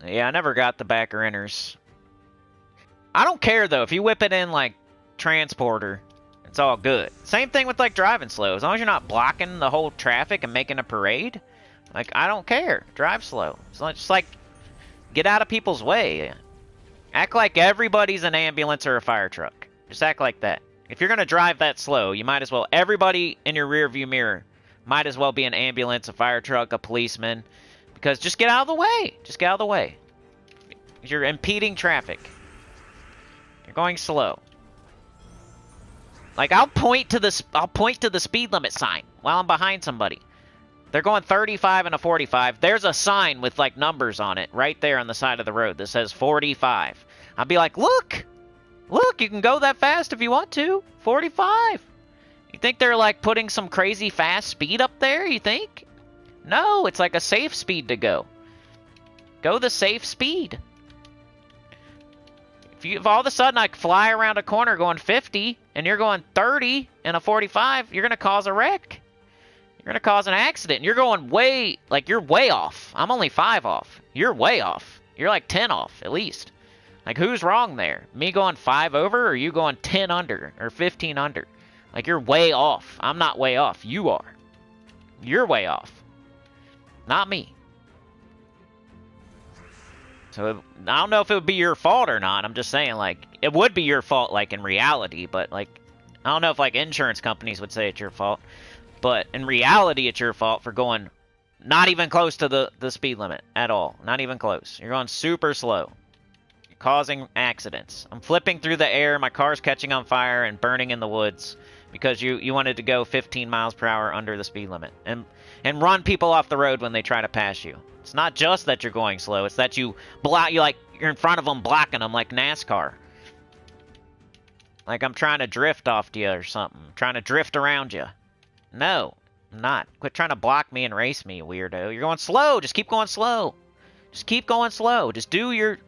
Yeah, I never got the backer inners. I don't care, though. If you whip it in, like, transporter, it's all good. Same thing with, like, driving slow. As long as you're not blocking the whole traffic and making a parade, like, I don't care. Drive slow. It's just like, get out of people's way. Act like everybody's an ambulance or a fire truck. Just act like that. If you're going to drive that slow, you might as well, everybody in your rear view mirror might as well be an ambulance, a fire truck, a policeman. Because just get out of the way. Just get out of the way. You're impeding traffic. You're going slow. Like, I'll point to the speed limit sign while I'm behind somebody. They're going 35 and a 45. There's a sign with, like, numbers on it right there on the side of the road that says 45. I'll be like, look! Look, you can go that fast if you want to. 45. You think they're, like, putting some crazy fast speed up there, you think? No, it's like a safe speed to go. Go the safe speed. If all of a sudden I fly around a corner going 50, and you're going 30 and a 45, you're going to cause a wreck. You're going to cause an accident. You're going way, like, you're way off. I'm only 5 off. You're way off. You're like 10 off, at least. Like, who's wrong there? Me going 5 over, or you going 10 under, or 15 under? Like, you're way off. I'm not way off. You are. You're way off. Not me. So, I don't know if it would be your fault or not. I'm just saying, like, it would be your fault, like, in reality. But, like, I don't know if, like, insurance companies would say it's your fault. But, in reality, it's your fault for going not even close to the speed limit at all. Not even close. You're going super slow. You're causing accidents. I'm flipping through the air. My car's catching on fire and burning in the woods. Because you wanted to go 15 miles per hour under the speed limit. And run people off the road when they try to pass you. It's not just that you're going slow. It's that you're in front of them blocking them like NASCAR. Like I'm trying to drift off to you or something. Trying to drift around you. No, I'm not. Quit trying to block me and race me, weirdo. You're going slow. Just keep going slow. Just keep going slow. Just do your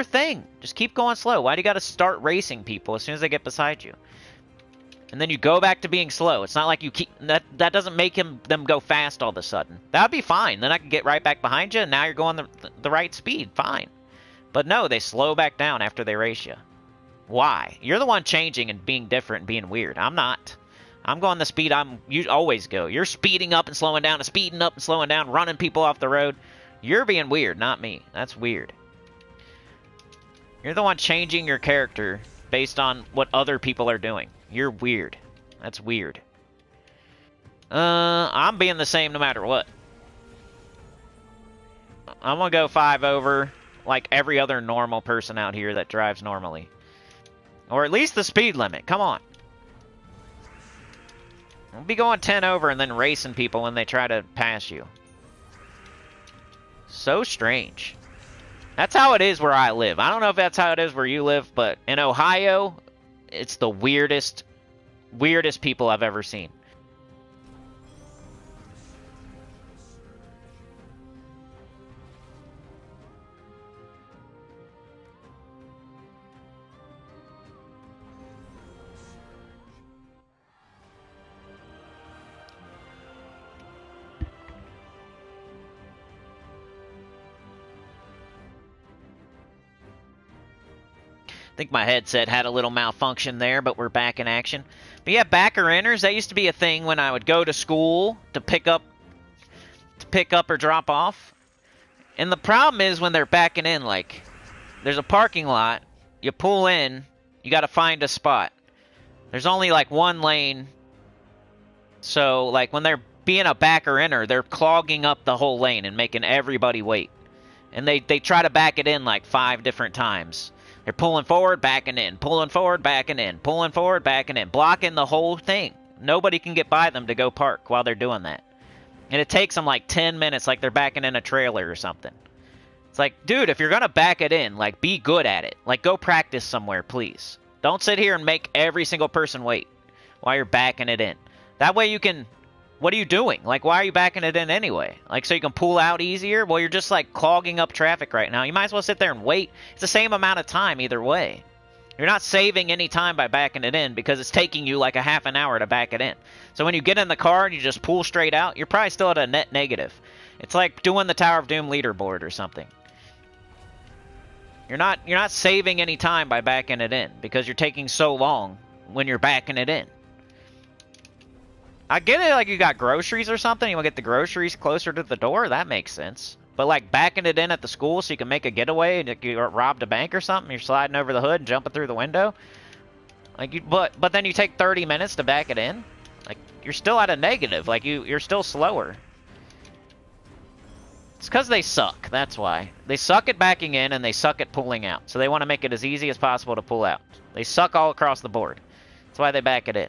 thing. Just keep going slow. Why do you got to start racing people as soon as they get beside you? And then you go back to being slow. It's not like you keep... That doesn't make them go fast all of a sudden. That'd be fine. Then I can get right back behind you, and now you're going the right speed. Fine. But no, they slow back down after they race you. Why? You're the one changing and being different and being weird. I'm not. I'm going the speed you always go. You're speeding up and slowing down, and speeding up and slowing down, running people off the road. You're being weird, not me. That's weird. You're the one changing your character based on what other people are doing. You're weird. That's weird. I'm being the same no matter what. I'm gonna go 5 over like every other normal person out here that drives normally. Or at least the speed limit. Come on. Be going 10 over and then racing people when they try to pass you. So strange. That's how it is where I live. I don't know if that's how it is where you live, but in Ohio, it's the weirdest people I've ever seen. I think my headset had a little malfunction there, but we're back in action. But yeah, backer inners, that used to be a thing when I would go to school to pick up or drop off. And the problem is when they're backing in, like, there's a parking lot, you pull in, you got to find a spot. There's only like one lane. So, like, when they're being a backer inner, they're clogging up the whole lane and making everybody wait. And they try to back it in like 5 different times. They're pulling forward, backing in, pulling forward, backing in, pulling forward, backing in, blocking the whole thing. Nobody can get by them to go park while they're doing that. And it takes them like 10 minutes, like they're backing in a trailer or something. It's like, dude, if you're going to back it in, like, be good at it. Like, go practice somewhere, please. Don't sit here and make every single person wait while you're backing it in. That way you can... What are you doing? Like, why are you backing it in anyway? Like, so you can pull out easier? Well, you're just, like, clogging up traffic right now. You might as well sit there and wait. It's the same amount of time either way. You're not saving any time by backing it in because it's taking you, like, a half an hour to back it in. So when you get in the car and you just pull straight out, you're probably still at a net negative. It's like doing the Tower of Doom leaderboard or something. You're not saving any time by backing it in because you're taking so long when you're backing it in. I get it, like you got groceries or something, you want to get the groceries closer to the door, that makes sense. But like backing it in at the school so you can make a getaway and you robbed a bank or something, you're sliding over the hood and jumping through the window. Like you, but then you take 30 minutes to back it in. Like you're still at a negative, like you're still slower. It's because they suck, that's why. They suck at backing in and they suck at pulling out. So they want to make it as easy as possible to pull out. They suck all across the board. That's why they back it in.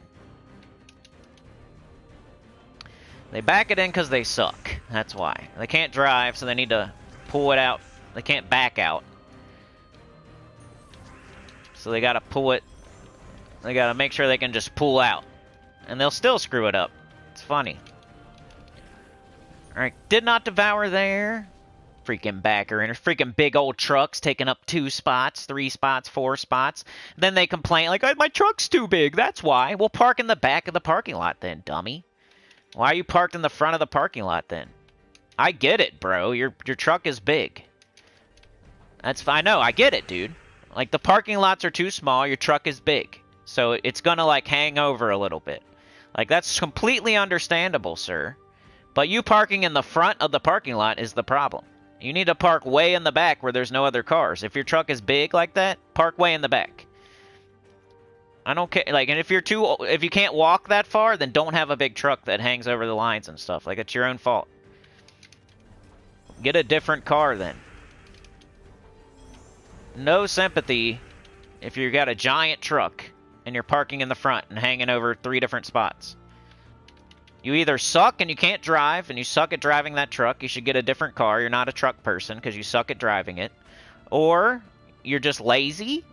They back it in because they suck. That's why. They can't drive, so they need to pull it out. They can't back out. So they gotta pull it. They gotta make sure they can just pull out. And they'll still screw it up. It's funny. Alright, did not devour there. Freaking backer inners. Freaking big old trucks taking up 2 spots, 3 spots, 4 spots. Then they complain like, my truck's too big. That's why. We'll park in the back of the parking lot then, dummy. Why are you parked in the front of the parking lot then? I get it, bro. Your truck is big. That's fine. No, I get it, dude. Like, the parking lots are too small. Your truck is big. So it's gonna, like, hang over a little bit. Like, that's completely understandable, sir. But you parking in the front of the parking lot is the problem. You need to park way in the back where there's no other cars. If your truck is big like that, park way in the back. I don't care. Like, and if you can't walk that far, then don't have a big truck that hangs over the lines and stuff. Like, it's your own fault. Get a different car then. No sympathy if you got a giant truck and you're parking in the front and hanging over 3 different spots. You either suck and you can't drive and you suck at driving that truck. You should get a different car. You're not a truck person because you suck at driving it. Or you're just lazy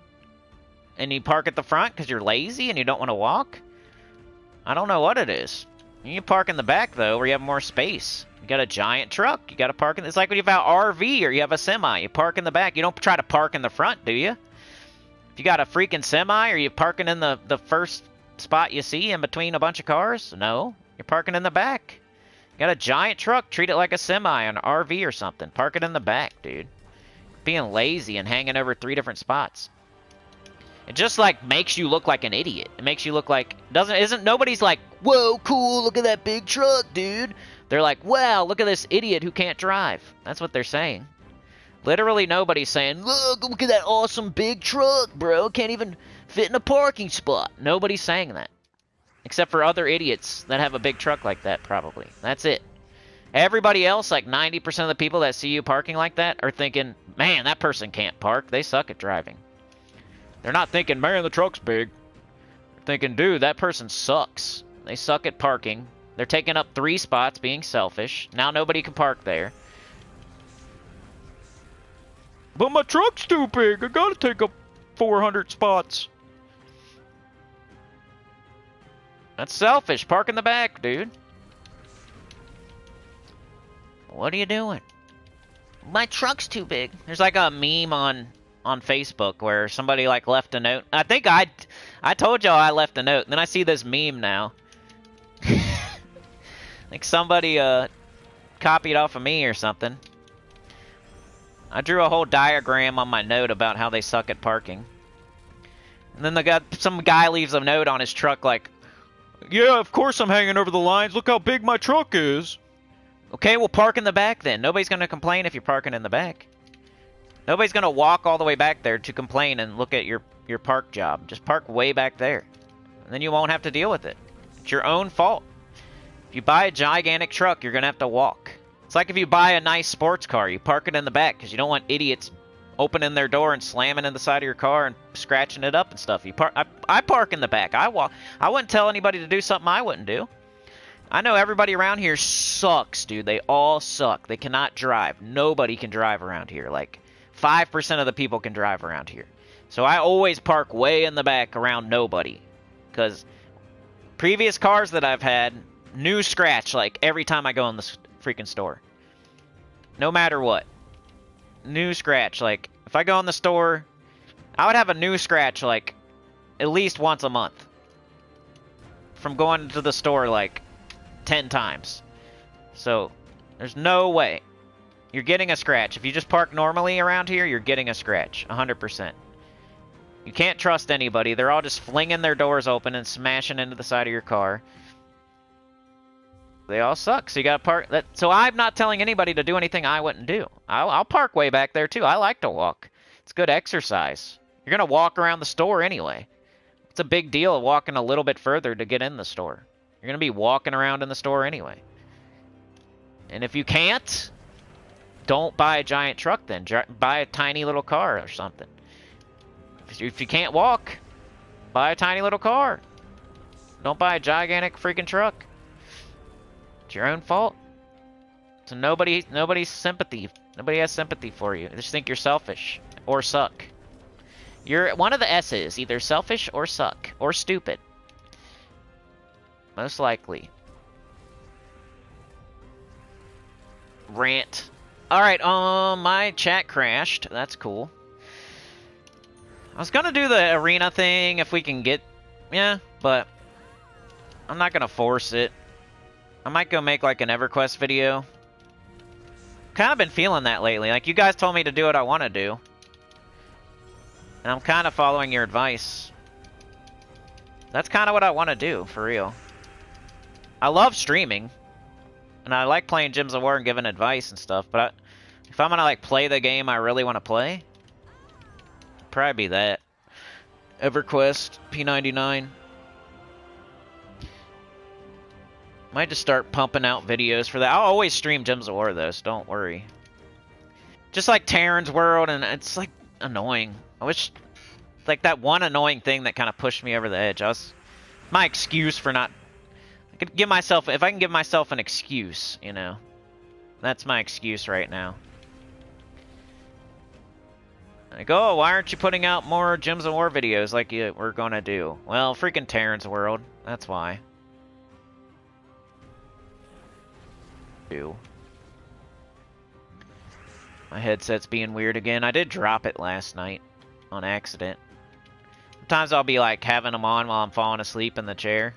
and you park at the front because you're lazy and you don't want to walk? I don't know what it is. You can park in the back, though, where you have more space. You got a giant truck. You got to park in... It's like when you have an RV or you have a semi. You park in the back. You don't try to park in the front, do you? If you got a freaking semi, are you parking in the first spot you see in between a bunch of cars? No. You're parking in the back. You got a giant truck. Treat it like a semi or an RV or something. Park it in the back, dude. Being lazy and hanging over 3 different spots. It just, like, makes you look like an idiot. It makes you look like... Nobody's like, whoa, cool, look at that big truck, dude. They're like, wow, look at this idiot who can't drive. That's what they're saying. Literally nobody's saying, look at that awesome big truck, bro. Can't even fit in a parking spot. Nobody's saying that. Except for other idiots that have a big truck like that, probably. That's it. Everybody else, like 90% of the people that see you parking like that, are thinking, man, that person can't park. They suck at driving. They're not thinking, man, the truck's big. They're thinking, dude, that person sucks. They suck at parking. They're taking up 3 spots, being selfish. Now nobody can park there. But my truck's too big. I gotta take up 400 spots. That's selfish. Park in the back, dude. What are you doing? My truck's too big. There's like a meme on Facebook where somebody like left a note. I think I told y'all I left a note. And then I see this meme now. Like somebody copied off of me or something. I drew a whole diagram on my note about how they suck at parking. And then some guy leaves a note on his truck like, yeah, of course I'm hanging over the lines. Look how big my truck is. Okay, well, park in the back then. Nobody's going to complain if you're parking in the back. Nobody's going to walk all the way back there to complain and look at your park job. Just park way back there. And then you won't have to deal with it. It's your own fault. If you buy a gigantic truck, you're going to have to walk. It's like if you buy a nice sports car, you park it in the back because you don't want idiots opening their door and slamming in the side of your car and scratching it up and stuff. I park in the back. I walk. I wouldn't tell anybody to do something I wouldn't do. I know everybody around here sucks, dude. They all suck. They cannot drive. Nobody can drive around here. Like 5% of the people can drive around here. So I always park way in the back around nobody. Because previous cars that I've had, new scratch like every time I go in the freaking store. No matter what. New scratch. Like if I go in the store, I would have a new scratch like at least once a month. From going to the store like 10 times. So there's no way you're getting a scratch. If you just park normally around here, you're getting a scratch. 100%. You can't trust anybody. They're all just flinging their doors open and smashing into the side of your car. They all suck. So you gotta park. So I'm not telling anybody to do anything I wouldn't do. I'll park way back there too. I like to walk. It's good exercise. You're gonna walk around the store anyway. It's a big deal walking a little bit further to get in the store. You're going to be walking around in the store anyway. And if you can't, don't buy a giant truck then. Buy a tiny little car or something. If you can't walk, buy a tiny little car. Don't buy a gigantic freaking truck. It's your own fault. So nobody's sympathy. Nobody has sympathy for you. They just think you're selfish or suck. You're one of the S's, either selfish or suck or stupid. Most likely. Rant. Alright, my chat crashed. That's cool. I was gonna do the arena thing if we can get... Yeah, but... I'm not gonna force it. I might go make like an EverQuest video. Kind of been feeling that lately. Like, you guys told me to do what I want to do. And I'm kind of following your advice. That's kind of what I want to do, for real. I love streaming. And I like playing Gyms of War and giving advice and stuff. But if I'm going to like play the game I really want to play, it'd probably be that. EverQuest, P99. Might just start pumping out videos for that. I'll always stream Gyms of War though, so don't worry. Just like Terran's World, and it's like annoying. I wish, like that one annoying thing that kind of pushed me over the edge. My excuse for not... I could give myself, if I can give myself an excuse, you know. That's my excuse right now. Like, oh, why aren't you putting out more Gyms of War videos like you were gonna do? Well, freaking Terran's World. That's why. My headset's being weird again. I did drop it last night on accident. Sometimes I'll be like having them on while I'm falling asleep in the chair,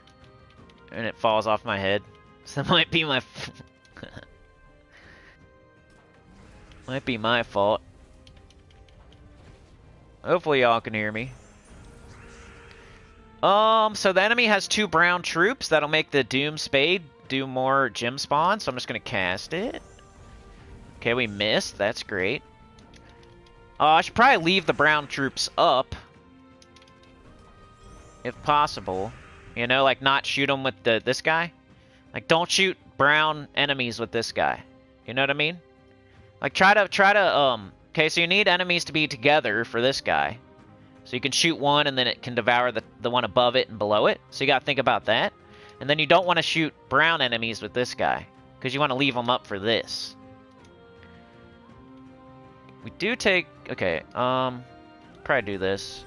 and it falls off my head. So that might be my might be my fault. Hopefully y'all can hear me. So the enemy has 2 brown troops. That'll make the Doom Spade do more gym spawns, so I'm just gonna cast it. Okay, we missed. That's great. I should probably leave the brown troops up, if possible. You know, like not shoot them with this guy. Like, don't shoot brown enemies with this guy. You know what I mean? Like, try to. Okay, so you need enemies to be together for this guy, so you can shoot one and then it can devour the one above it and below it. So you gotta think about that. And then you don't want to shoot brown enemies with this guy, because you want to leave them up for this. We do take... Okay, probably do this.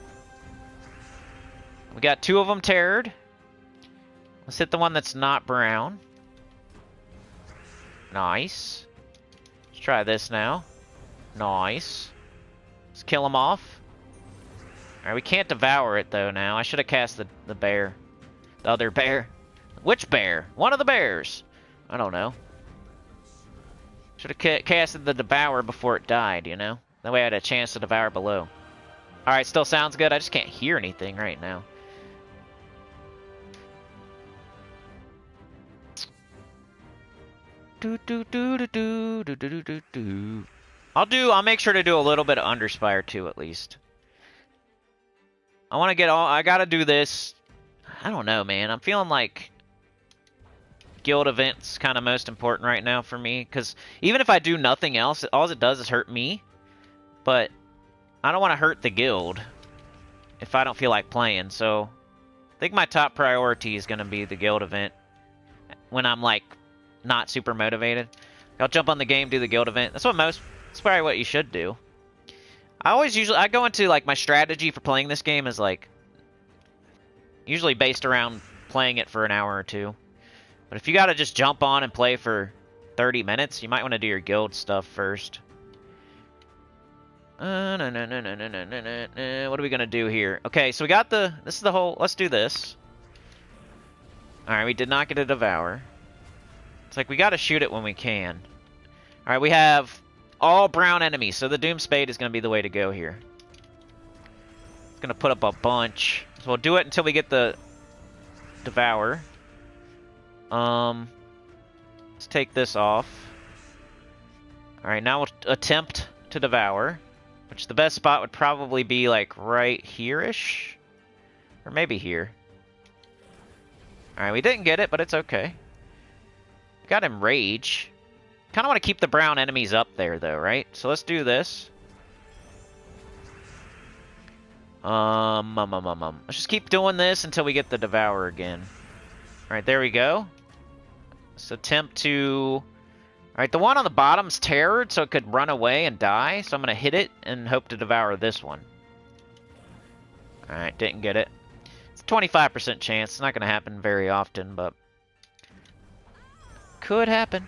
We got 2 of them terrored. Let's hit the one that's not brown. Nice. Let's try this now. Nice. Let's kill him off. Alright, we can't devour it, though, now. I should have cast the bear. The other bear. Which bear? One of the bears. I don't know. Should have casted the devour before it died, you know? That way I had a chance to devour below. Alright, still sounds good. I just can't hear anything right now. I'll make sure to do a little bit of Underspire too, at least. I gotta do this. I don't know, man. I'm feeling like guild events kind of most important right now for me, because even if I do nothing else, all it does is hurt me. But I don't want to hurt the guild if I don't feel like playing, so I think my top priority is going to be the guild event when I'm like not super motivated. I'll jump on the game, do the guild event. That's probably what you should do. I go into like my strategy for playing this game is like usually based around playing it for an hour or 2. But if you gotta just jump on and play for 30 minutes, you might want to do your guild stuff first. What are we gonna do here? Okay, so we got let's do this. Alright, we did not get a devour. It's like we gotta shoot it when we can. Alright, we have all brown enemies, so the Doom Spade is gonna be the way to go here. It's gonna put up a bunch. So we'll do it until we get the devour. Let's take this off. Alright, now we'll attempt to devour. Which the best spot would probably be like right here-ish. Or maybe here. Alright, we didn't get it, but it's okay. Got him rage. Kind of want to keep the brown enemies up there though, right? So let's do this. Let's just keep doing this until we get the devour again. Alright, there we go. Let's attempt to... Alright, the one on the bottom's terrored, so it could run away and die. So I'm going to hit it and hope to devour this one. Alright, didn't get it. It's a 25% chance. It's not going to happen very often, but... could happen.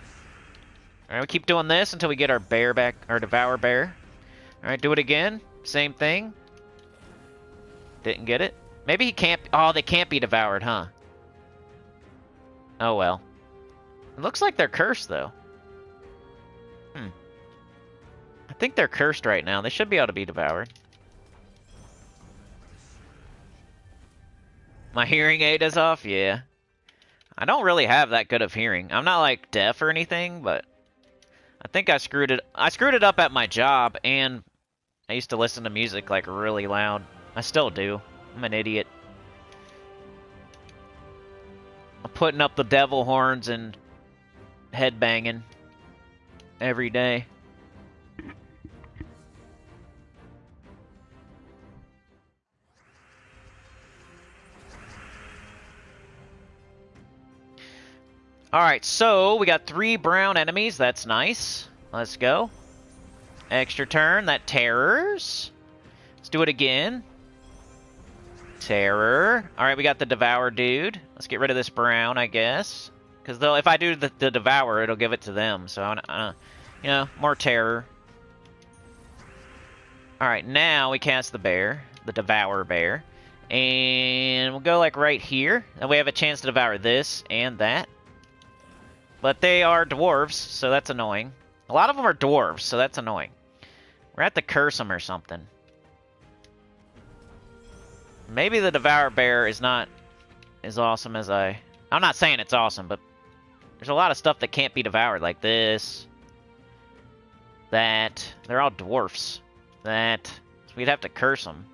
Alright, we keep doing this until we get our bear back, our devour bear. Alright, do it again. Same thing. Didn't get it. Maybe he can't... Oh, they can't be devoured, huh? Oh, well. It looks like they're cursed, though. I think they're cursed right now. They should be able to be devoured. My hearing aid is off? Yeah. I don't really have that good of hearing. I'm not, like, deaf or anything, but... I think I screwed it up at my job, and I used to listen to music, like, really loud. I still do. I'm an idiot. I'm putting up the devil horns and headbanging every day. Alright, so we got 3 brown enemies. That's nice. Let's go. Extra turn. That terrors. Let's do it again. Terror. Alright, we got the devour dude. Let's get rid of this brown, I guess. Because if I do the devour, it'll give it to them. So, you know, more terror. Alright, now we cast the bear. The devour bear. And we'll go, like, right here. And we have a chance to devour this and that. But they are dwarves, so that's annoying. A lot of them are dwarves, so that's annoying. We're at to curse them or something. Maybe the Devour Bear is not as awesome as I'm not saying it's awesome, but there's a lot of stuff that can't be devoured, like this. That. They're all dwarfs. That. So we'd have to curse them.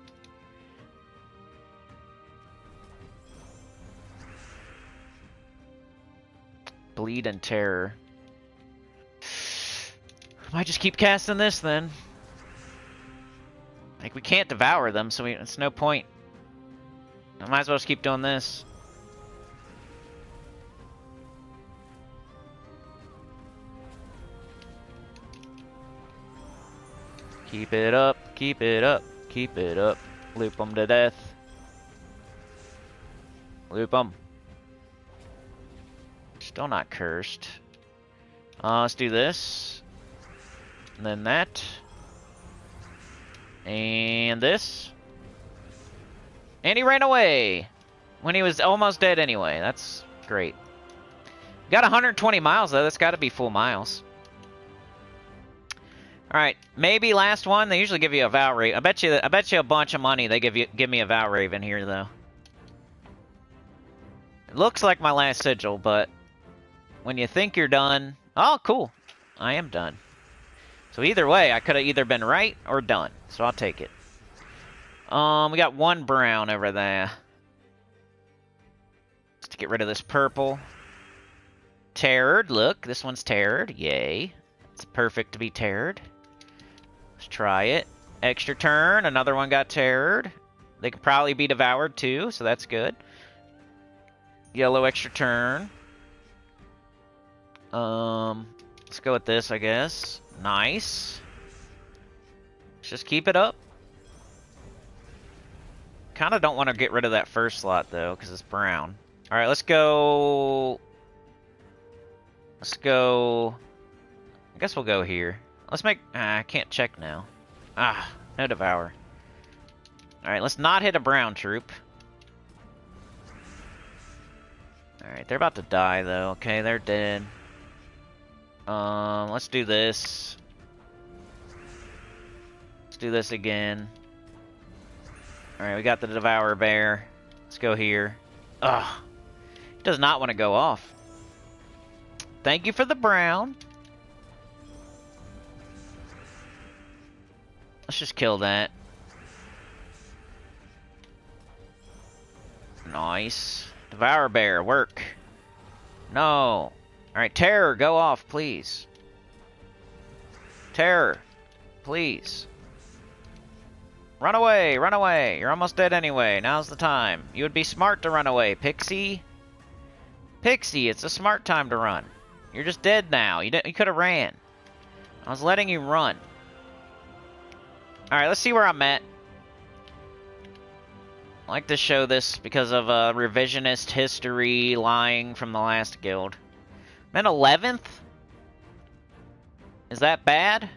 Bleed and terror. I might just keep casting this then. Like, we can't devour them, so it's no point. I might as well just keep doing this. Keep it up, keep it up, keep it up. Loop them to death. Loop them. Still not cursed. Let's do this. And then that. And this. And he ran away. When he was almost dead anyway. That's great. Got 120 miles though. That's got to be full miles. Alright, maybe last one. They usually give you a Vow Raven. I bet you a bunch of money they give me a Vow Raven here though. It looks like my last sigil, but when you think you're done... Oh, cool. I am done. So either way, I could have either been right or done. So I'll take it. We got one brown over there. Just to get rid of this purple. Terrored, look. This one's terrored. Yay. It's perfect to be terrored. Let's try it. Extra turn. Another one got terrored. They could probably be devoured too, so that's good. Yellow extra turn. Let's go with this, I guess. Nice. Let's just keep it up. Kind of don't want to get rid of that first slot, though, because it's brown. Alright, let's go... Let's go... I guess we'll go here. Let's make... I can't check now. No devour. Alright, let's not hit a brown troop. Alright, they're about to die, though. Okay, they're dead. Let's do this. Let's do this again. Alright, we got the Devour Bear. Let's go here. Ugh. He does not want to go off. Thank you for the brown. Let's just kill that. Nice. Devour Bear, work. No. Alright, Terror, go off, please. Terror, please. Run away, run away. You're almost dead anyway. Now's the time. You would be smart to run away, Pixie. Pixie, it's a smart time to run. You're just dead now. You could have ran. I was letting you run. Alright, let's see where I'm at. I like to show this because of revisionist history lying from the last guild. I'm in 11th? Is that bad?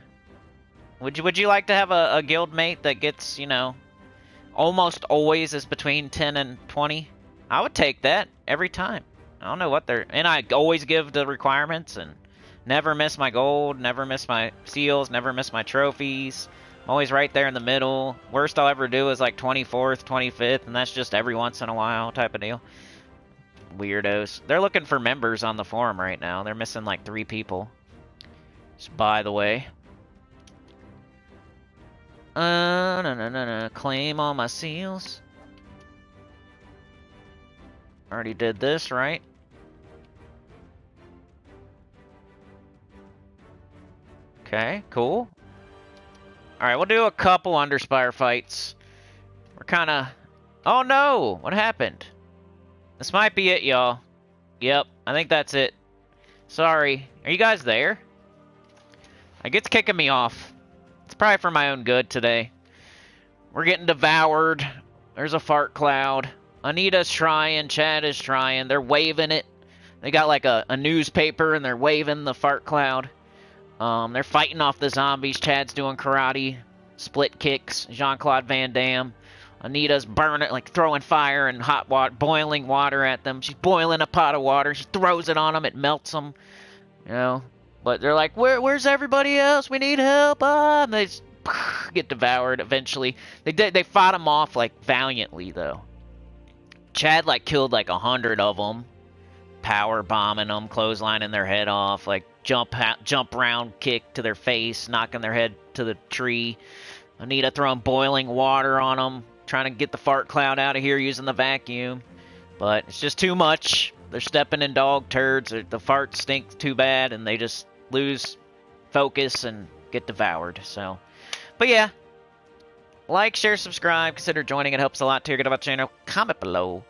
Would you like to have a guild mate that gets, you know, almost always is between 10 and 20? I would take that every time. I don't know what they're... And I always give the requirements and never miss my gold, never miss my seals, never miss my trophies. I'm always right there in the middle. Worst I'll ever do is like 24th, 25th, and that's just every once in a while type of deal. Weirdos. They're looking for members on the forum right now. They're missing like 3 people. Just by the way. No. Claim all my seals. Already did this, right? Okay, cool. Alright, we'll do a couple Underspire fights. We're kinda... Oh no! What happened? This might be it, y'all. Yep, I think that's it. Sorry. Are you guys there? Like, it's kicking me off. It's probably for my own good today. We're getting devoured. There's a fart cloud. Anita's trying. Chad is trying. They're waving it. They got like a newspaper and they're waving the fart cloud. They're fighting off the zombies. Chad's doing karate. Split kicks. Jean-Claude Van Damme. Anita's burning, like throwing fire and hot water, boiling water at them. She's boiling a pot of water. She throws it on them. It melts them. You know? But they're like, where's everybody else? We need help. And they just get devoured eventually. They fought them off like valiantly though. Chad like killed like 100 of them. Power bombing them, clotheslining their head off, like jump round kick to their face, knocking their head to the tree. Anita throwing boiling water on them, trying to get the fart cloud out of here using the vacuum. But it's just too much. They're stepping in dog turds. The fart stinks too bad, and they just lose focus and get devoured. So, but yeah. Like, share, subscribe. Consider joining. It helps a lot to get about the channel. Comment below.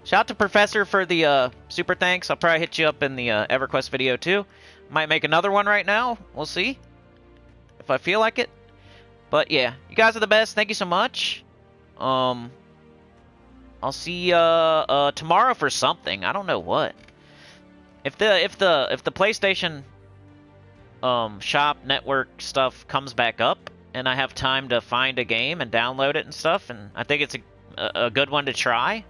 Shout out to Professor for the super thanks. I'll probably hit you up in the EverQuest video too. Might make another one right now. We'll see if I feel like it. But yeah, you guys are the best. Thank you so much. I'll see tomorrow for something. I don't know what. If the PlayStation shop network stuff comes back up and I have time to find a game and download it and stuff, and I think it's a good one to try,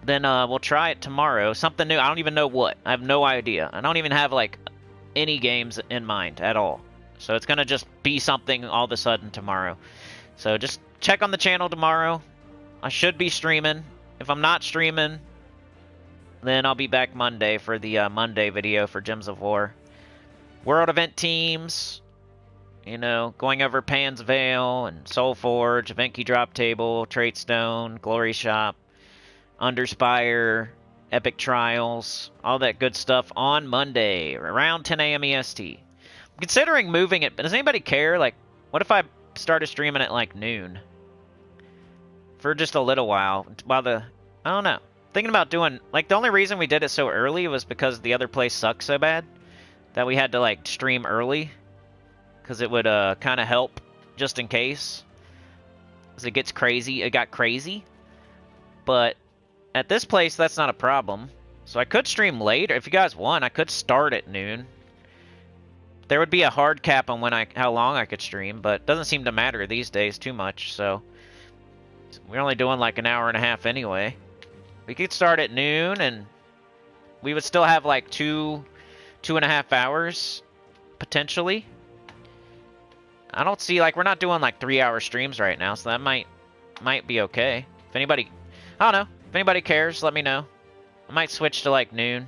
then we'll try it tomorrow. Something new. I don't even know what. I have no idea. I don't even have like any games in mind at all. So it's gonna just be something all of a sudden tomorrow. So just check on the channel tomorrow. I should be streaming. If I'm not streaming, then I'll be back Monday for the Monday video for Gems of War. World event teams, you know, going over Pan's Veil and Soul Forge, Event Key Drop Table, Trait Stone, Glory Shop, Underspire, Epic Trials, all that good stuff on Monday, around 10 a.m. EST. I'm considering moving it, but does anybody care? Like, what if I started streaming at like noon? For just a little while, I don't know. Thinking about doing, like, the only reason we did it so early was because the other place sucked so bad that we had to, like, stream early. Because it would, kind of help, just in case. Because it gets crazy. It got crazy. But at this place, that's not a problem. So I could stream later. If you guys want, I could start at noon. There would be a hard cap on how long I could stream, but it doesn't seem to matter these days too much, so we're only doing like an hour and a half anyway. We could start at noon, and we would still have like two and a half hours, potentially. I don't see, like, we're not doing like 3-hour streams right now, so that might be okay. If anybody, I don't know, if anybody cares, let me know. I might switch to like noon.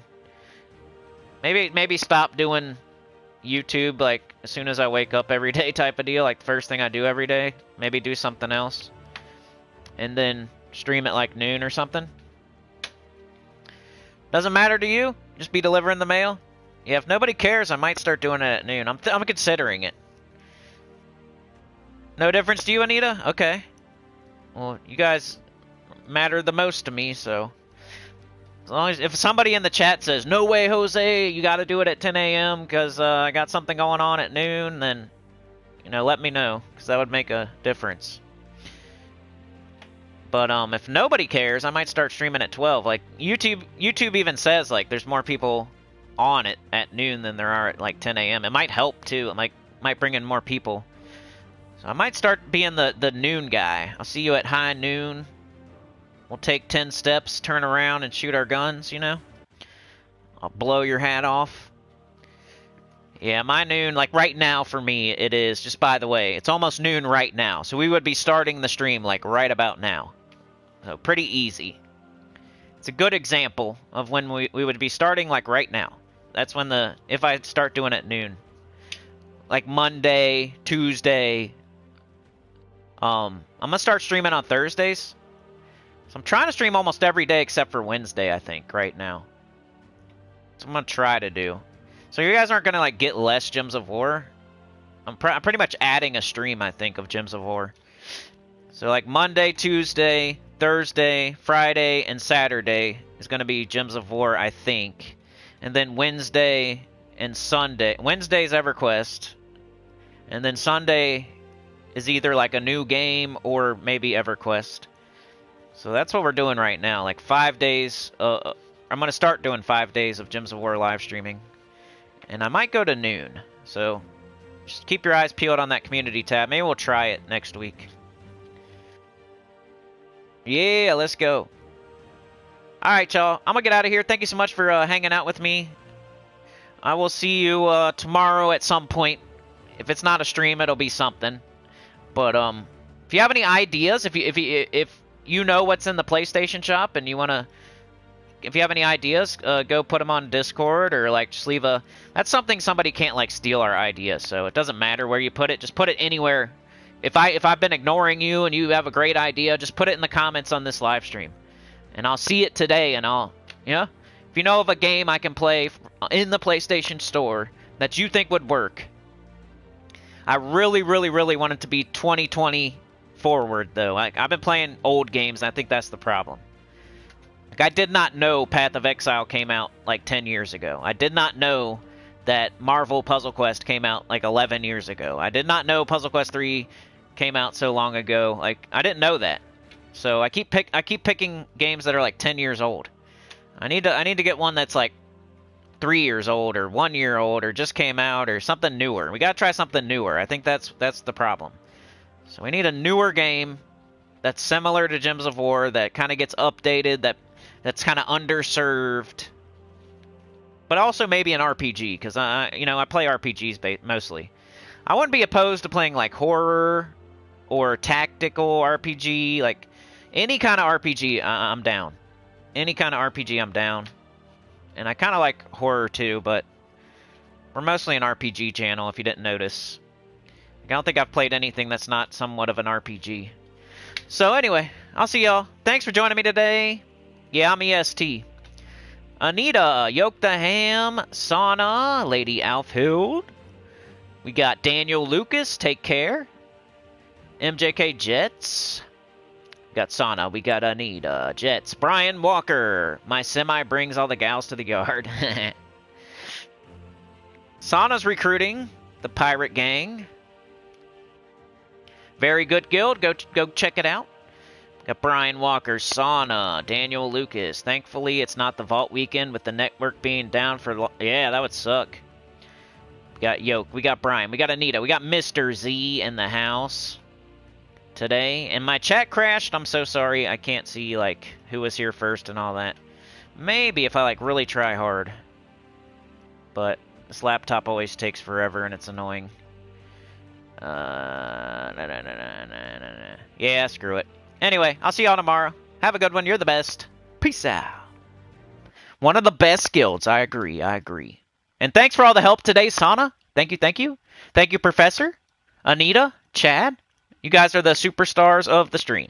Maybe stop doing YouTube like as soon as I wake up every day type of deal, like the first thing I do every day. Maybe do something else. And then stream at like noon or something. Doesn't matter to you? Just be delivering the mail? Yeah, if nobody cares, I might start doing it at noon. I'm considering it. No difference to you, Anita? Okay. Well, you guys matter the most to me, so as long as if somebody in the chat says, no way, Jose, you got to do it at 10 a.m. because I got something going on at noon, then, you know, let me know, because that would make a difference. But if nobody cares, I might start streaming at 12. Like, YouTube even says, like, there's more people on it at noon than there are at, like, 10 a.m. It might help, too. It might bring in more people. So I might start being the noon guy. I'll see you at high noon. We'll take 10 steps, turn around, and shoot our guns, you know? I'll blow your hat off. Yeah, my noon, like right now for me, it is, just by the way, it's almost noon right now. So we would be starting the stream like right about now. So pretty easy. It's a good example of when we would be starting like right now. That's when if I start doing it at noon. Like Monday, Tuesday. I'm going to start streaming on Thursdays. So I'm trying to stream almost every day except for Wednesday, I think, right now. So I'm going to try to do. So you guys aren't going to, like, get less Gems of War. I'm pretty much adding a stream, I think, of Gems of War. So, like, Monday, Tuesday, Thursday, Friday, and Saturday is going to be Gems of War, I think. And then Wednesday and Sunday. Wednesday's EverQuest. And then Sunday is either, like, a new game or maybe EverQuest. So that's what we're doing right now. Like 5 days. I'm going to start doing 5 days of Gems of War live streaming. And I might go to noon. So just keep your eyes peeled on that community tab. Maybe we'll try it next week. Yeah, let's go. Alright, y'all. I'm going to get out of here. Thank you so much for hanging out with me. I will see you tomorrow at some point. If it's not a stream, it'll be something. But if you have any ideas, if you know what's in the PlayStation shop and you want to, if you have any ideas, go put them on Discord or like just leave a, that's something somebody can't like steal our ideas, so it doesn't matter where you put it, just put it anywhere. If I've been ignoring you and you have a great idea, just put it in the comments on this live stream. And I'll see it today and I'll, you know, if you know of a game I can play in the PlayStation Store that you think would work. I really, really, really want it to be 2020 forward, though. Like, I've been playing old games, and I think that's the problem. Like, I did not know Path of Exile came out, like, 10 years ago. I did not know that Marvel Puzzle Quest came out like 11 years ago. I did not know Puzzle Quest 3 came out so long ago. Like, I didn't know that. So I keep picking games that are like 10 years old. I need to get one that's like 3 years old or 1 year old or just came out or something newer. We gotta try something newer. I think that's the problem. So we need a newer game that's similar to Gems of War, that kind of gets updated, that's kind of underserved, but also maybe an RPG, because I play RPGs mostly. I wouldn't be opposed to playing like horror or tactical RPG, like any kind of RPG. I'm down. Any kind of RPG, I'm down. And I kind of like horror too, but we're mostly an RPG channel, if you didn't notice. I don't think I've played anything that's not somewhat of an RPG. So anyway, I'll see y'all. Thanks for joining me today. Yeah, I'm EST. Anita, Yoke the Ham, Sauna, Lady Alfhild. We got Daniel Lucas, take care. MJK Jets. We got Sauna, we got Anita, Jets. Brian Walker, my semi brings all the gals to the yard. Sauna's recruiting the pirate gang. Very good guild. Go check it out. Got Brian Walker, Sauna, Daniel Lucas. Thankfully, it's not the Vault weekend with the network being down for... Yeah, that would suck. We got Yoke. We got Brian. We got Anita. We got Mr. Z in the house today. And my chat crashed. I'm so sorry. I can't see, like, who was here first and all that. Maybe if I, like, really try hard. But this laptop always takes forever and it's annoying. Yeah, screw it. Anyway, I'll see y'all tomorrow. Have a good one. You're the best. Peace out. One of the best guilds. I agree. And thanks for all the help today, Sauna. Thank you. Thank you, Professor. Anita, Chad. You guys are the superstars of the stream.